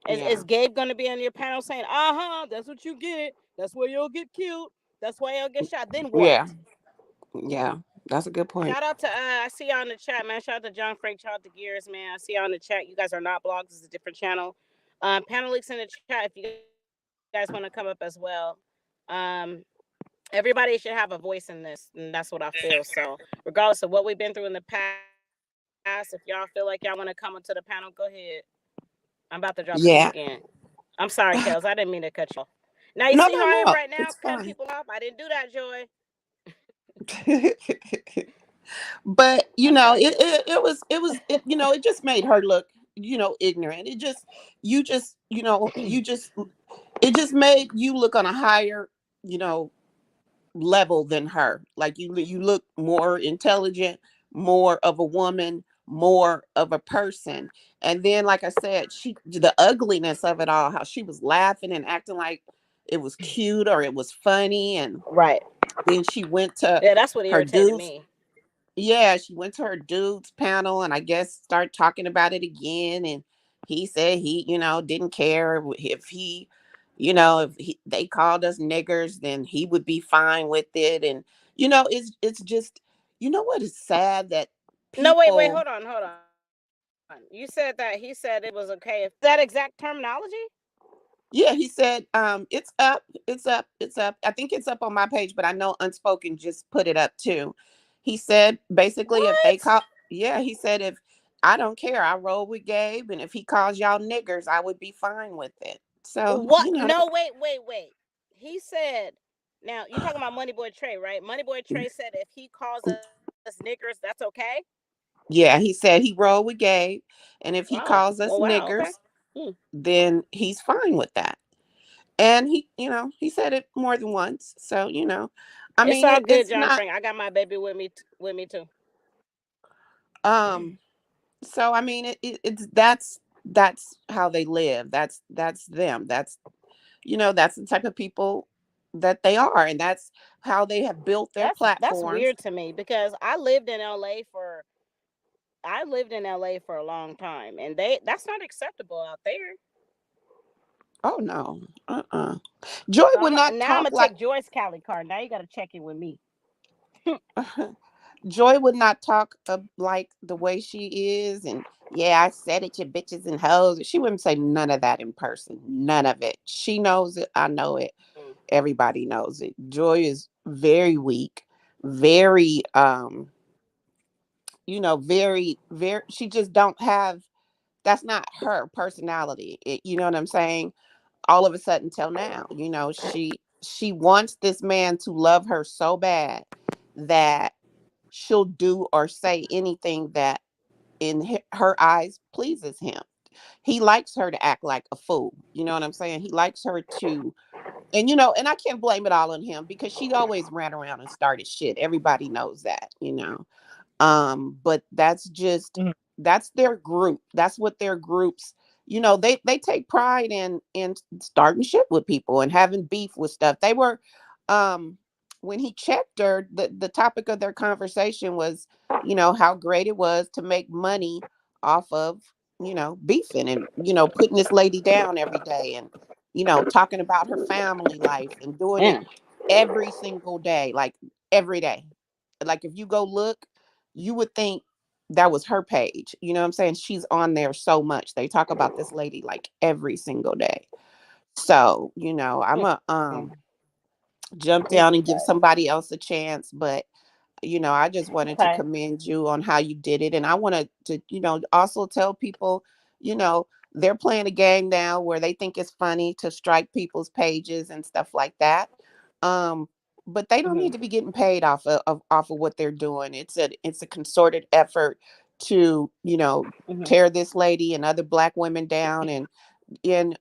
Is yeah, Gabe going to be on your panel saying, "Uh huh, that's what you get. That's where you'll get killed. That's why you'll get shot." Then what? yeah. Yeah, that's a good point. Shout out to I see you on the chat, man. Shout out to John Frank. Shout out to Gears, man. I see you on the chat. You guys are not blogs. This is a different channel. Panel leaks in the chat. If you guys want to come up as well. Um, Everybody should have a voice in this, and that's what I feel. So, regardless of what we've been through in the past, if y'all feel like y'all want to come into the panel, go ahead. I'm about to drop the link again. I'm Yeah. sorry, Kels. I didn't mean to cut you off. Now you see how I am No, right no, now, no. cutting It's people off. fine. I didn't do that, Joy. But I'm sorry, Kels. it just made her look, ignorant. It just made you look on a higher, you know, level than her. Like you look more intelligent, more of a woman, more of a person. And then, like I said, the ugliness of it all, how she was laughing and acting like it was cute or it was funny, and Right. then she went to Yeah, that's what her irritated dude's me. yeah, she went to her dude's panel and I guess started talking about it again. And he said he, didn't care if they called us niggers, then he would be fine with it. And it's just, what is sad that No, wait, people. hold on. You said that he said it was okay. Is that exact terminology? Yeah, he said, it's up. I think it's up on my page, but I know Unspoken just put it up too. He said basically if they What? call yeah, he said if I don't care, I roll with Gabe, and if he calls y'all niggers, I would be fine with it. So, What? No, wait. He said. Now you talking about Money Boy Trey, right? Money Boy Trey said if he calls us niggers, that's okay. yeah, he said he rolled with Gabe, and if he Oh, calls well, us wow, okay. niggers, Hmm. then he's fine with that. And he said it more than once. So, I It's mean, all good, it's John not Frank. I got my baby with me too. um so I mean it's that's how they live. That's them. That's the type of people that they are, and that's how they have built their That's platforms. weird to me because I lived in LA for a long time, and that's not acceptable out there. Oh no. Joy So would not now I'm talk gonna like take Joy's Cali card. Now you got to check in with me. Joy would not talk like the way she is, and yeah, I said it, you bitches and hoes. She wouldn't say none of that in person. None of it. She knows it. I know it. Mm. Everybody knows it. Joy is very weak, very very, she just don't have, that's not her personality. You know what I'm saying? All of a sudden till now, she wants this man to love her so bad that she'll do or say anything that in her eyes pleases him. He likes her to act like a fool. You know what I'm saying? He likes her to, and I can't blame it all on him because she always ran around and started shit. Everybody knows that. But that's their group. That's what their groups, they take pride in starting shit with people and having beef with stuff. They were um when he checked her, the topic of their conversation was, how great it was to make money off of, beefing and, putting this lady down every day and, talking about her family life and doing it Damn. every single day, like every day. Like if you go look, you would think that was her page. You know what I'm saying? She's on there so much. They talk about this lady like every single day. So, I'm a jump Jesus down and give Christ. somebody else a chance, but I just wanted to Okay. commend you on how you did it. And I wanted to, also tell people, you know, they're playing a game now where they think it's funny to strike people's pages and stuff like that. Um, but they don't need Mhm. to be getting paid off of what they're doing. It's a concerted effort to, Mhm. tear this lady and other black women down, and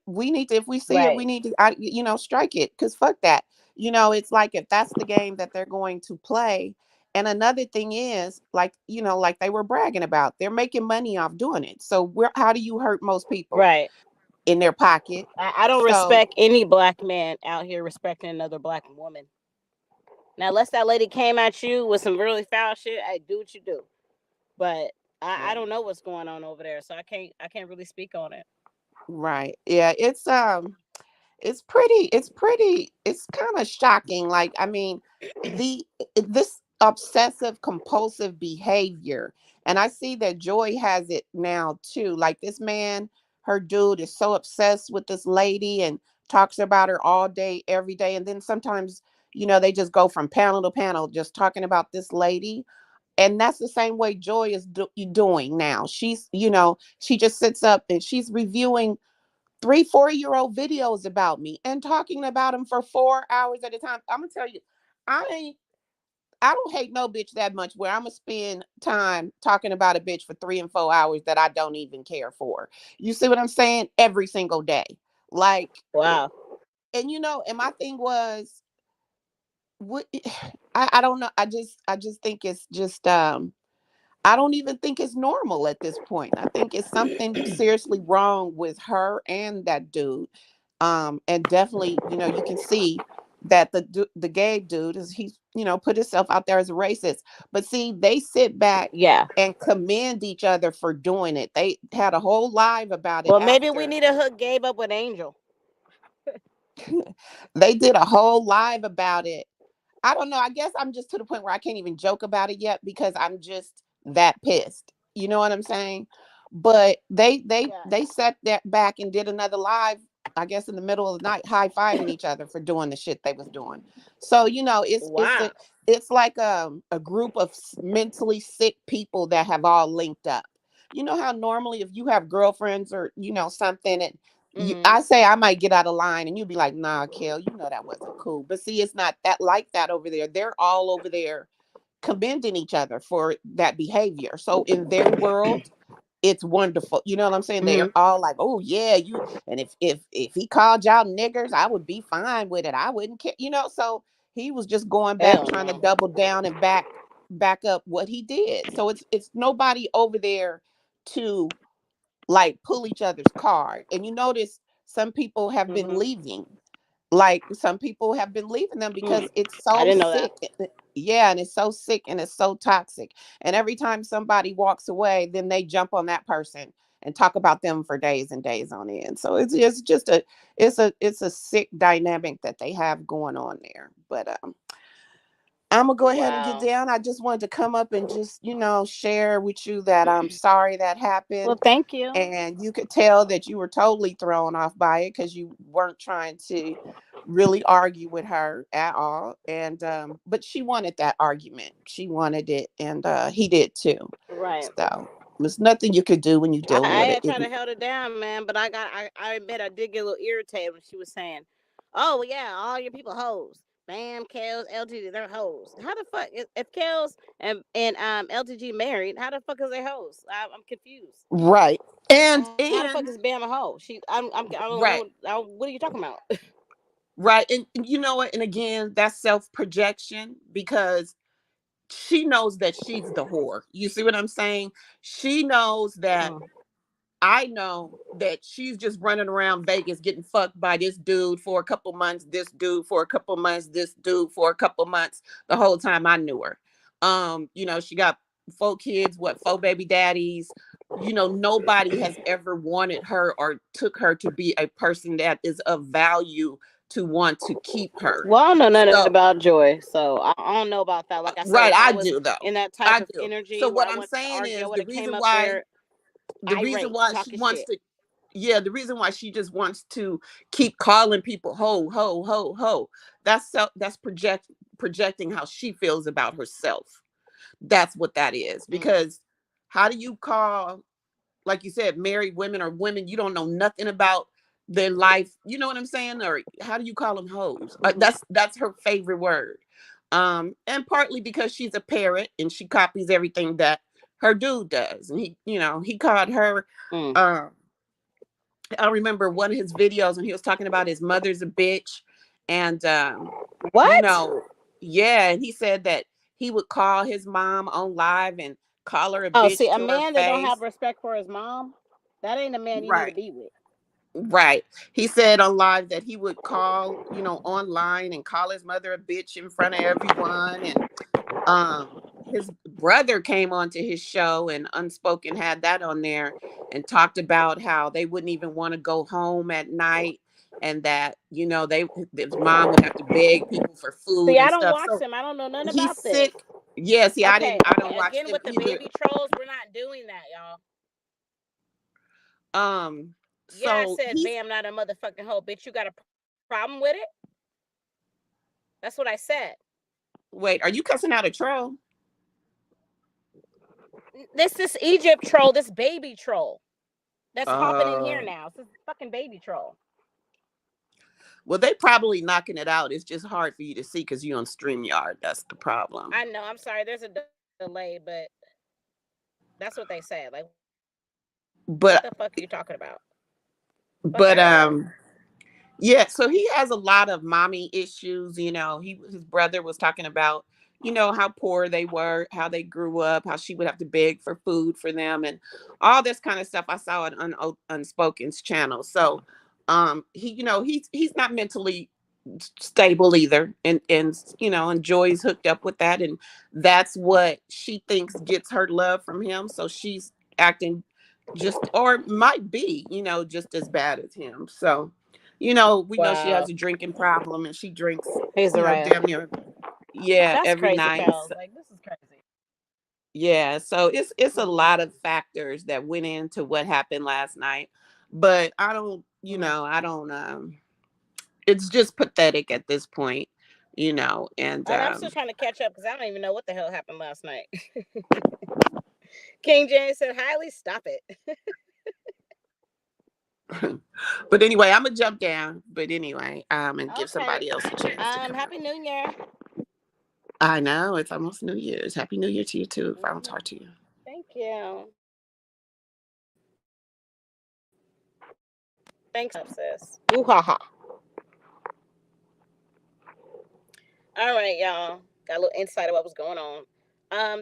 we need to, if we see it, we Right. need to strike it, because fuck that. It's like, if that's the game that they're going to play. And another thing is, like, like they were bragging about, they're making money off doing it. So how do you hurt most people? Right. In their pocket. I don't So respect any black man out here respecting another black woman. Now, unless that lady came at you with some really foul shit, hey, do what you do. But I right, don't know what's going on over there, so I can't really speak on it. right, yeah, it's kind of shocking. Like, I mean, the this obsessive compulsive behavior, and I see that Joy has it now too. Like, this man, her dude, is so obsessed with this lady and talks about her all day every day, and then sometimes, they just go from panel to panel just talking about this lady. And that's the same way Joy is doing now. She just sits up and she's reviewing 3 4 year old videos about me and talking about them for 4 hours at a time. I'm gonna tell you, I ain't I don't hate no bitch that much where I'm gonna spend time talking about a bitch for 3 and 4 hours that I don't even care for. You see what I'm saying? Every single day. Like, Wow. and and my thing was, what I don't know. I just think it's just I don't even think it's normal at this point. I think it's something seriously wrong with her and that dude. And definitely, you can see that the gay dude is, he's, put himself out there as a racist. But see, they sit back Yeah. and commend each other for doing it. They had a whole live about it Well, maybe we after. need to hook Gabe up with Angel. They did a whole live about it. I don't know. I guess I'm just to the point where I can't even joke about it yet because I'm just that pissed. You know what I'm saying? But Yeah. they sat that back and did another live, I guess in the middle of the night, high-fiving each other for doing the shit they was doing. So, Wow. it's like a group of mentally sick people that have all linked up. You know how normally if you have girlfriends or something, and I Mhm. say I might get out of line and you'd be like, nah, Kel, that wasn't cool. But see, it's not that like that over there. They're all over there commending each other for that behavior. So in their world, it's wonderful. You know what I'm saying? They're Mhm. all like, oh yeah, you, and if he called y'all niggers, I would be fine with it. I wouldn't care. So he was just going back, Hell trying to no. double down and back up what he did. So it's nobody over there to like pull each other's card. And you notice some people have been Mhm. leaving. Like, some people have been leaving them Mm. because it's I so didn't know that. sick. Yeah, and it's so sick and it's so toxic. And every time somebody walks away, then they jump on that person and talk about them for days and days on end. So it's just it's a sick dynamic that they have going on there. But I'm gonna go ahead and get Wow. down. I just wanted to come up and just, share with you that I'm sorry that Well, happened. thank you. And you could tell that you were totally thrown off by it because you weren't trying to really argue with her at all. And but she wanted that argument. She wanted it, and he did too. Right. So there's nothing you could do when you're I, dealing I with had it. tried to hold it down, man, but I admit I did get a little irritated when she was saying, "Oh well, yeah, all your people hoes." Bam, Kels, LTG, they're hoes. How the fuck if Kels and LTG married? How the fuck is they hoes? I'm confused. Right. How the fuck is Bam a hoe? I don't know. Right. What are you talking about? Right. And you know what? And again, that's self projection, because she knows that she's the whore. You see what I'm saying? She knows that Mm. I know that she's just running around Vegas getting fucked by this dude for a couple months, this dude for a couple months, this dude for a couple months, the whole time I knew her. She got 4 kids, what, 4 baby daddies. Nobody has ever wanted her or took her to be a person that is of value to want to keep her. Well, I don't know nothing So, about Joy, so I don't know about that. Like I said, right, if I I was do though. in that type I of do. energy So where what I I'm wanted to saying argue, I is would have came up there the reason irate, why she talking wants shit. to, yeah, the reason why she just wants to keep calling people ho ho ho ho, that's projecting how she feels about herself. That's what that is. Mm. Because how do you call, like you said, married women or women you don't know nothing about their life, you know what I'm saying? Or how do you call them hoes? Mm-hmm. That's her favorite word. And partly because she's a parrot and she copies everything that her dude does. And he called her, Mm. um I remember one of his videos when he was talking about his mother's a bitch. And you What? know, yeah, and he said that he would call his mom on live and call her a Oh, see, bitch a to her man that don't have face. respect for his mom, that ain't a man you need to Right. be with. Right. He said on live that he would call, online and call his mother a bitch in front of everyone. And his brother came onto his show and Unspoken had that on there and talked about how they wouldn't even want to go home at night, and that, his mom would have to beg people for food See, I and don't stuff. watch So them. I don't know nothing he's about this. sick. Yeah, see, Okay, I okay. don't watch Again, them with the either. baby trolls, we're not doing that, y'all. Um Yeah, I so said, he's bam, not a motherfucking hoe, bitch. You got a problem with it? That's what I said. Wait, are you cussing out a troll? This Egypt troll, this baby troll that's hopping in here uh now. It's this fucking baby troll. well, they probably knocking it out. It's just hard for you to see because you're on StreamYard. That's the problem. I know. I'm sorry. There's a delay, but that's what they said. Like, what the fuck are you talking about? But Fuck out of here. but Yeah, so he has a lot of mommy issues. His brother was talking about, how poor they were, how they grew up, how she would have to beg for food for them, and all this kind of stuff. I saw it on Unspoken's channel. So, he's not mentally stable either, and Joy's hooked up with that, and that's what she thinks gets her love from him. So she's acting just, or might be, just as bad as him. So, we know she Wow. has a drinking problem and she drinks, He's the right. damn near, yeah, That's every crazy, night. pals. Like, this is crazy. Yeah, so it's a lot of Mm-mm. factors that went into what happened last night. But I don't, Mm. I don't it's just pathetic at this point, and And I'm still trying to catch up because I don't even know what the hell happened last night. King James said, "Highly, stop it." but anyway, I'm gonna jump down. But anyway, and give Okay. somebody else a chance to come out. Happy New Year. I know it's almost New Year's. Happy New Year to you too. If I don't Mm-hmm. talk to you. Thank you. Thanks, sis. Ooh ha ha. All right, y'all. Got a little insight of what was going on.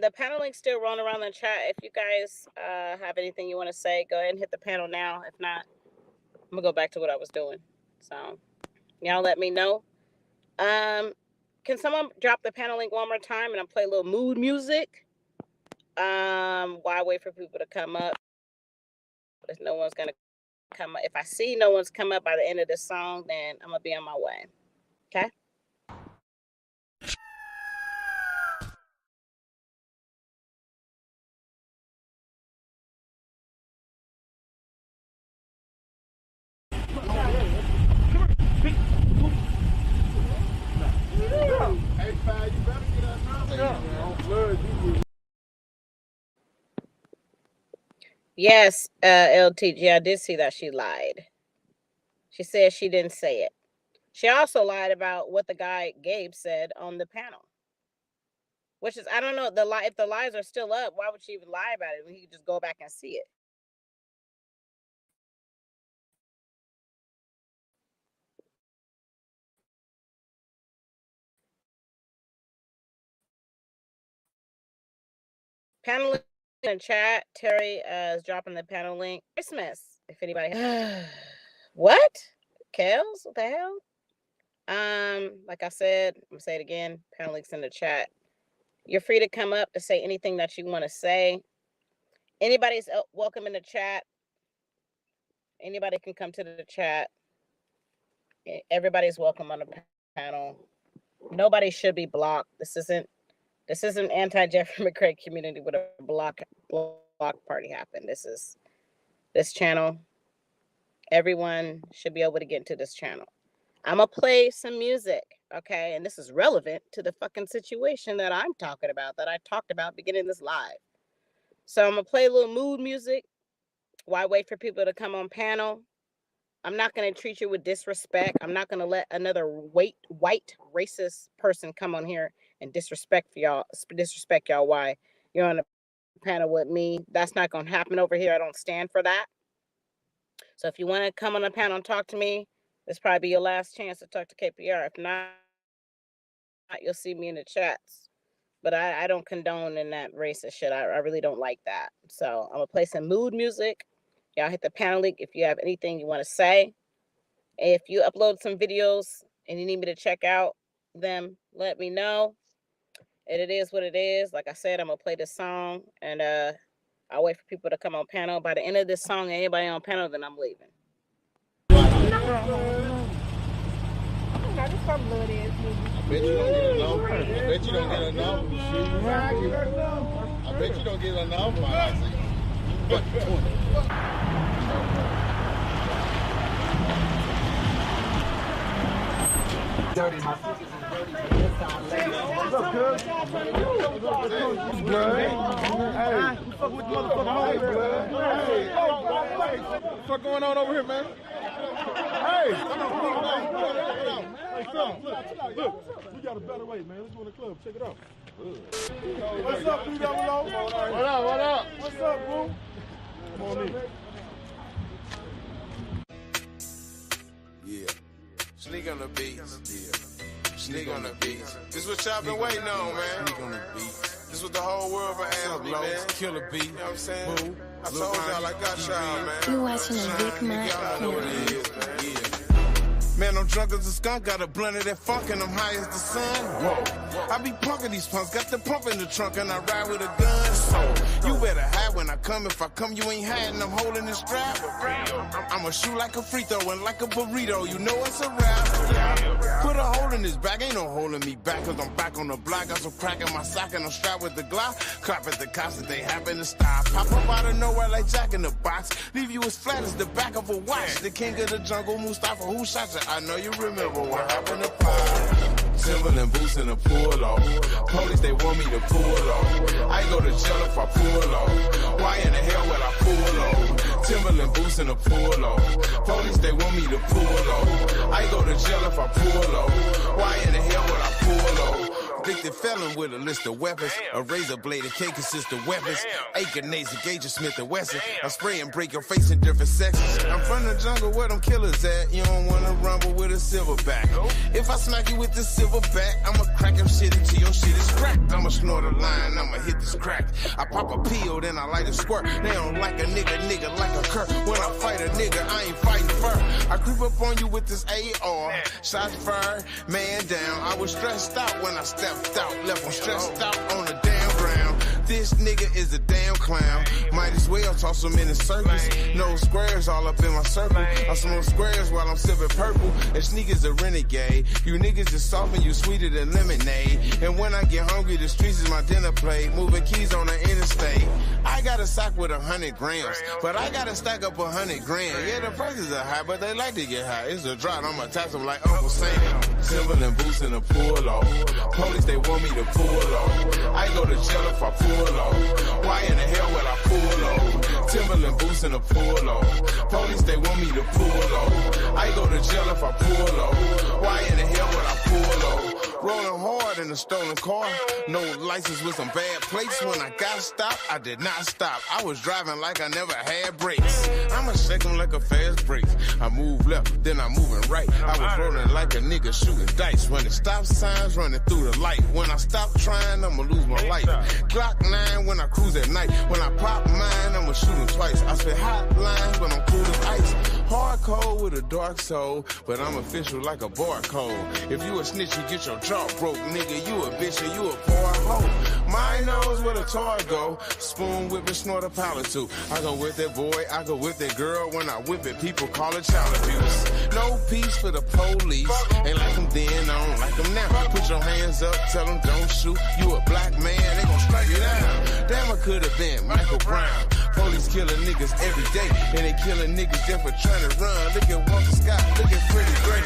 The panel link's still rolling around in the chat. If you guys have anything you want to say, go ahead and hit the panel now. If not, I'm gonna go back to what I was doing. So y'all let me know. Um, can someone drop the panel link one more time and I'll play a little mood music? While I wait for people to come up. If no one's gonna come up, if I see no one's come up by the end of this song, then I'm gonna be on my way. Okay. Yes, LTG, I did see that she lied. She said she didn't say it. She also lied about what the guy Gabe said on the panel, which is I don't know the lie. If the lies are still up, why would she even lie about it when he could just go back and see it? Panelists in chat, Terry is dropping the panel link. Christmas, if anybody. What? Kels? What the hell? Like I said, I'm gonna say it again. Panel links in the chat. You're free to come up to say anything that you want to say. Anybody's welcome in the chat. Anybody can come to the chat. Everybody's welcome on the panel. Nobody should be blocked. This isn't anti-Jeffrey McCrae community with a block party happen. This channel. Everyone should be able to get into this channel. I'm gonna play some music, okay? And this is relevant to the fucking situation that I'm talking about, that I talked about beginning this live. So I'm gonna play a little mood music while I wait for people to come on panel. I'm not gonna treat you with disrespect. I'm not gonna let another white racist person come on here and disrespect y'all why you're on the panel with me. That's not gonna happen over here. I don't stand for that. So if you want to come on the panel and talk to me, this probably be your last chance to talk to KPR. If not, you'll see me in the chats. But I don't condone in that racist shit. I really don't like that. So I'm gonna play some mood music. Y'all hit the panel link if you have anything you want to say. If you upload some videos and you need me to check out them, let me know. And it is what it is. Like I said, I'm gonna play this song and I'll wait for people to come on panel. By the end of this song, anybody on panel, then I'm leaving. I bet you don't get enough. I bet you don't get enough. I bet you don't get enough. I see. Dirty, my fingers is dirty. What's up, cuz? Blood. Hey, you fuck with the motherfucking blood. Hey, what's going on over here, man? Hey, look, we got a better way, man. Let's go in the club. Check it out. What's up, B Double O? What up? What's up, boo? Come on in. Yeah. Sneak on the beats. Yeah. Sneak on the beats. This what y'all been waiting on, man. Sneak on the beats. This what the whole world been asking me, man. Killer beat. You know what I'm saying? Boo. I told y'all I got y'all, man. You watching a Big Mike. Y'all know what it is, man. Yeah. Man, I'm drunk as a skunk, got a blunt of that funk, and I'm high as the sun. Whoa. I be punking these punks, got the pump in the trunk, and I ride with a gun. So, you better hide when I come. If I come, you ain't hiding, I'm holding this strap. I'ma shoot like a free throw and like a burrito, you know it's a rap. Put a hole in this bag, ain't no holding me back, cause I'm back on the block. Got some crack in my sock, and I'm strapped with the Glock. Clap at the cops if they happen to stop. Pop up out of nowhere like Jack in the Box. Leave you as flat as the back of a watch. The king of the jungle, Mustafa, who shot you? I know you remember what happened to Pop. Timberland boots in a pull off. Police, they want me to pull off. I go to jail if I pull off. Why in the hell would I pull off? Timberland boots in a pull off. Police, they want me to pull off. I go to jail if I pull off. Why in the hell would I pull off? Convicted felon with a list of weapons. A razor blade, a K consist of weapons. 8 grenades, a gauge of Smith & Wesson. I spray and break your face in different sections. I'm from the jungle where them killers at. You don't wanna rumble with a silverback. If I smack you with the silverback, I'ma crack your shit until your shit is cracked. I'ma snort a line, I'ma hit this crack. I pop a pill, then I light a squirt. They don't like a nigga like a cur. When I fight a nigga, I ain't fighting fur. I creep up on you with this AR. Shots fired, man down. I was stressed out when I stepped out, left them stressed out on the damn ground. This nigga is a damn clown. Might as well toss him in the circus. No squares all up in my circle. I smoke squares while I'm sipping purple. And sneakers a renegade. You niggas is soft and you sweeter than lemonade. And when I get hungry, the streets is my dinner plate. Moving keys on the interstate. I got a sock with 100 grams, but I gotta stack up 100 grand. Yeah, the prices are high, but they like to get high. It's a drought, I'ma tax them like Uncle Sam. Timberland boots in a pull off. Police, they want me to pull off. I go to jail if I pull off. Why in the hell would I pull off? Timberland boots in a pull off. Police, they want me to pull off. I go to jail if I pull off. Why in the hell would I pull off? Rolling hard in a stolen car. No license with some bad plates. When I got stopped, I did not stop. I was driving like I never had brakes. I'ma shake 'em like a fast break. I move left, then I'm moving right. I was rolling like a nigga shooting dice. Running stop signs, running through the light. When I stop trying, I'ma lose my life. Glock 9 when I cruise at night. When I pop mine, I'ma shoot 'em twice. I spit hot lines, but I'm cool as ice. Hardcore with a dark soul, but I'm official like a barcode. If you a snitch, you get your jaw broke, nigga. You a bitch and you a poor hoe. My nose where the toy go. Spoon whip and snort a pallet too. I go with that boy, I go with that girl. When I whip it, people call it child abuse. No peace for the police. Ain't like them then, I don't like them now. Put your hands up, tell them don't shoot. You a black man, they gon' strike you down. Damn, I could've been Michael Brown. Police killing niggas every day, and they killing niggas just for trying to run. Look at Walter Scott, look at Freddie Gray.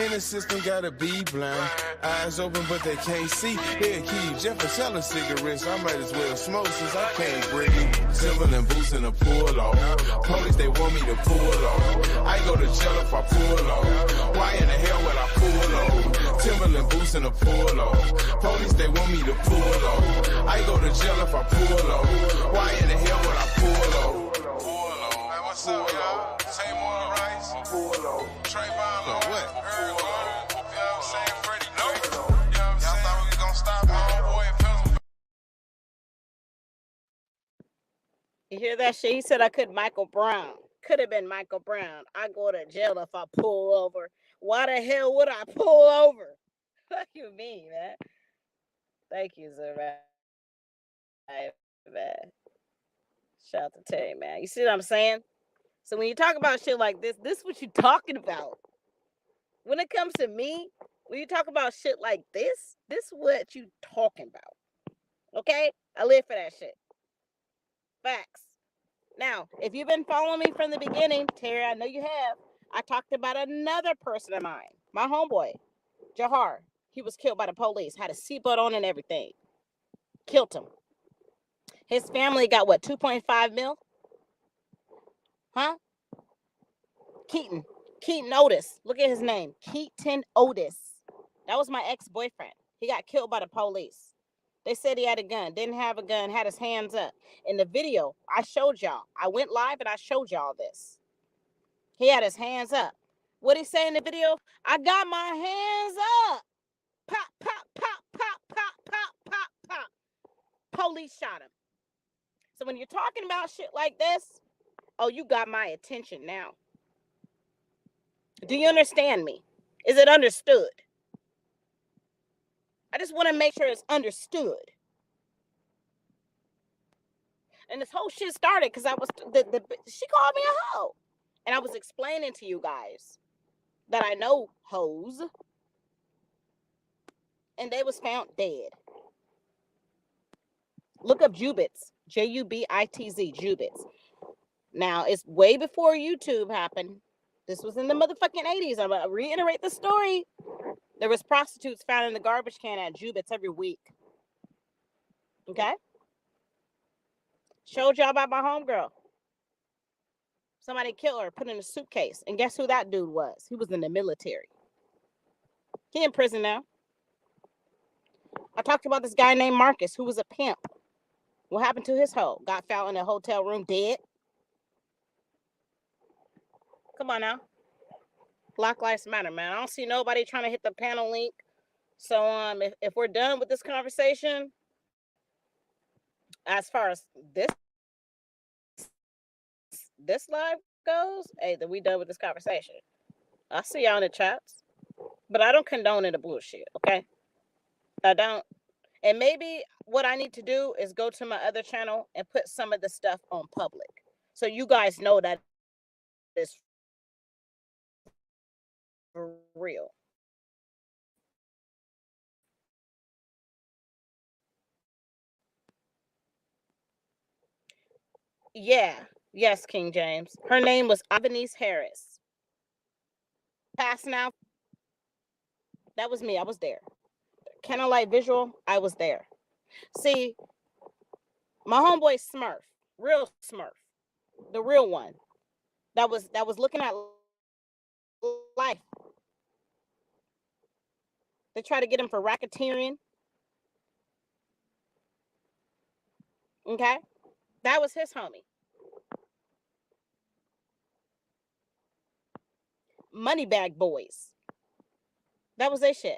In the system, gotta be blind. Eyes open, but they can't see. Here, Keith Jeffers selling cigarettes. I might as well smoke since I can't breathe. Timberland boots in a pull off. Police, they want me to pull off. I go to jail if I pull off. Why in the hell would I pull off? Timberland boots in a pull off. Police, they want me to pull off. I go to jail if I pull off. Why in the hell would I pull off? Pull off. Hey, what's up, y'all? Say more rice. Pull off. Trayvon, what? You hear that shit? He said I could Michael Brown. Could have been Michael Brown. I go to jail if I pull over. Why the hell would I pull over? What you mean, man? Thank you, Zerah. Man. Shout out to Tay, man. You see what I'm saying? So when you talk about shit like this is what you talking about. When it comes to me, when you talk about shit like this what you talking about. Okay? I live for that shit. Facts. Now, if you've been following me from the beginning, Terry, I know you have. I talked about another person of mine, my homeboy, Jahar. He was killed by the police, had a seatbelt on and everything. Killed him. His family got what, 2.5 mil? Huh? Keaton Otis. Look at his name. Keaton Otis. That was my ex-boyfriend. He got killed by the police. They said he had a gun. Didn't have a gun. Had his hands up. In the video, I showed y'all. I went live and I showed y'all this. He had his hands up. What'd he say in the video? I got my hands up. Pop, pop, pop, pop, pop, pop, pop, pop. Police shot him. So when you're talking about shit like this, oh, you got my attention now. Do you understand me? Is it understood? I just want to make sure it's understood. And this whole shit started because I was she called me a hoe. And I was explaining to you guys that I know hoes. And they was found dead. Look up Jubitz. Jubitz. Jubitz. Now, it's way before YouTube happened. This was in the motherfucking 80s. I'm going to reiterate the story. There was prostitutes found in the garbage can at Jubitz every week. Okay? Showed y'all about my homegirl. Somebody killed her, put in a suitcase. And guess who that dude was? He was in the military. He in prison now. I talked about this guy named Marcus, who was a pimp. What happened to his hoe? Got found in a hotel room dead. Come on now. Black Lives Matter, man. I don't see nobody trying to hit the panel link. So if we're done with this conversation, as far as this live goes, hey, then we done with this conversation. I see y'all in the chats, but I don't condone the bullshit, okay? I don't. And maybe what I need to do is go to my other channel and put some of the stuff on public, so you guys know that it's real. Yeah. Yes, King James. Her name was Avanice Harris. Pass now. That was me. I was there. Candlelight Visual. I was there. See, my homeboy Smurf, real Smurf, the real one, that was looking at life. They try to get him for racketeering. Okay? That was his homie. Moneybag Boys. That was their shit.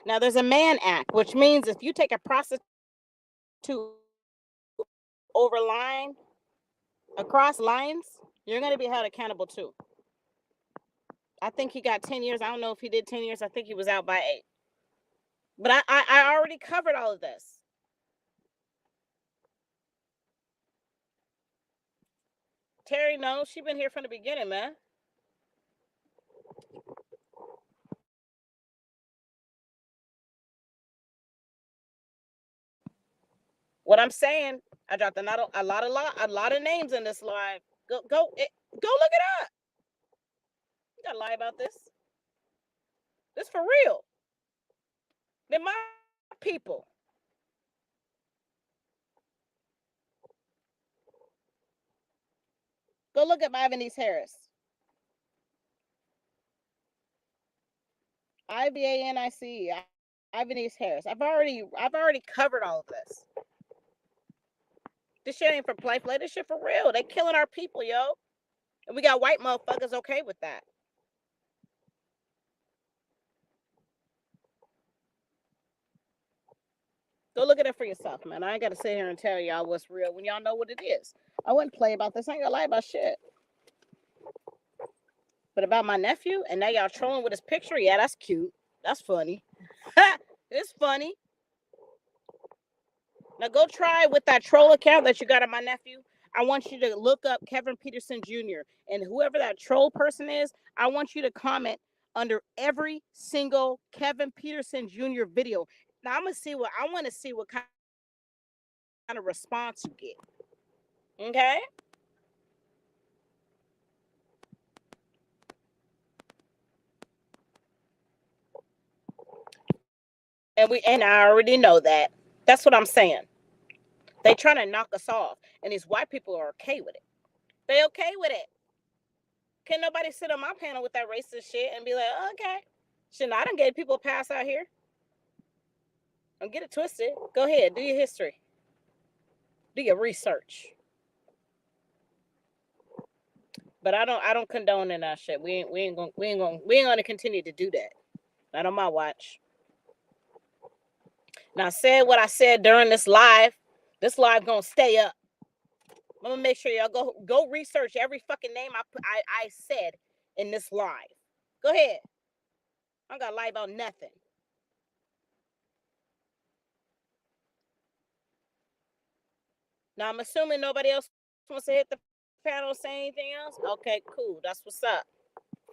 Now there's a Mann Act, which means if you take a prostitute over line, across lines, you're going to be held accountable too. I think he got 10 years. I don't know if he did 10 years. I think he was out by 8. But I already covered all of this. Terry knows. She been here from the beginning, man. What I'm saying, I dropped a lot of names in this live. Go look it up. You gotta lie about this. This for real. They're my people. Go look up Ivanice Harris. Ivanice. Ivanice Harris. I've already covered all of this. This shit ain't for play. This shit for real. They killing our people, yo. And we got white motherfuckers okay with that. Go look at it for yourself, man. I ain't got to sit here and tell y'all what's real when y'all know what it is. I wouldn't play about this. I ain't gonna lie about shit. But about my nephew, and now y'all trolling with his picture, yeah, that's cute. That's funny. It's funny. Now go try with that troll account that you got on my nephew. I want you to look up Kevin Peterson Jr. And whoever that troll person is, I want you to comment under every single Kevin Peterson Jr. video. Now I want to see what kind of response you get. Okay? And I already know that. That's what I'm saying. They trying to knock us off, and these white people are okay with it. They okay with it. Can nobody sit on my panel with that racist shit and be like, oh, okay. Shit, I done gave people a pass out here. Don't get it twisted. Go ahead, do your history. Do your research. But I don't condone in that shit. We ain't gonna continue to do that. Not on my watch. Now I said what I said during this live. This live gonna stay up. I'm gonna make sure y'all go research every fucking name I said in this live. Go ahead. I don't gotta lie about nothing. Now I'm assuming nobody else wants to hit the panel or say anything else. Okay, cool. That's what's up.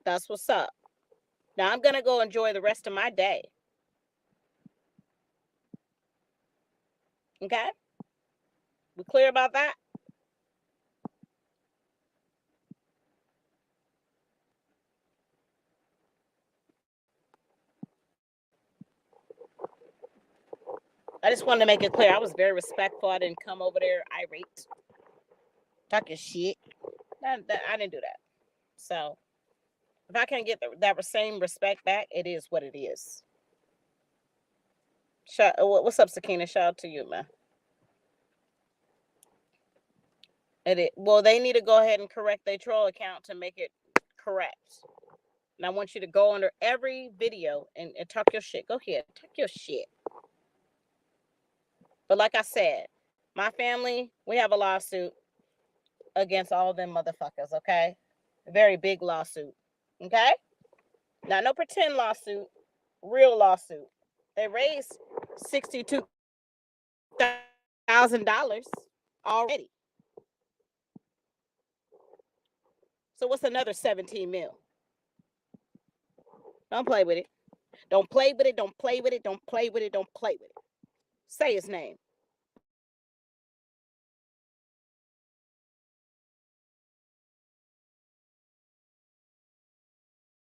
That's what's up. Now I'm gonna go enjoy the rest of my day. Okay? We clear about that? I just wanted to make it clear. I was very respectful. I didn't come over there irate, talking shit. I didn't do that. So if I can't get that same respect back, it is what it is. What's up, Sakina? Shout out to you, man. Well, they need to go ahead and correct their troll account to make it correct. And I want you to go under every video and talk your shit. Go ahead, talk your shit. But like I said, my family, we have a lawsuit against all of them motherfuckers, okay? A very big lawsuit, okay? Not no pretend lawsuit, real lawsuit. They raised $62,000 already. So what's another 17 mil? Don't play with it. Don't play with it. Don't play with it. Don't play with it. Don't play with it. Say his name.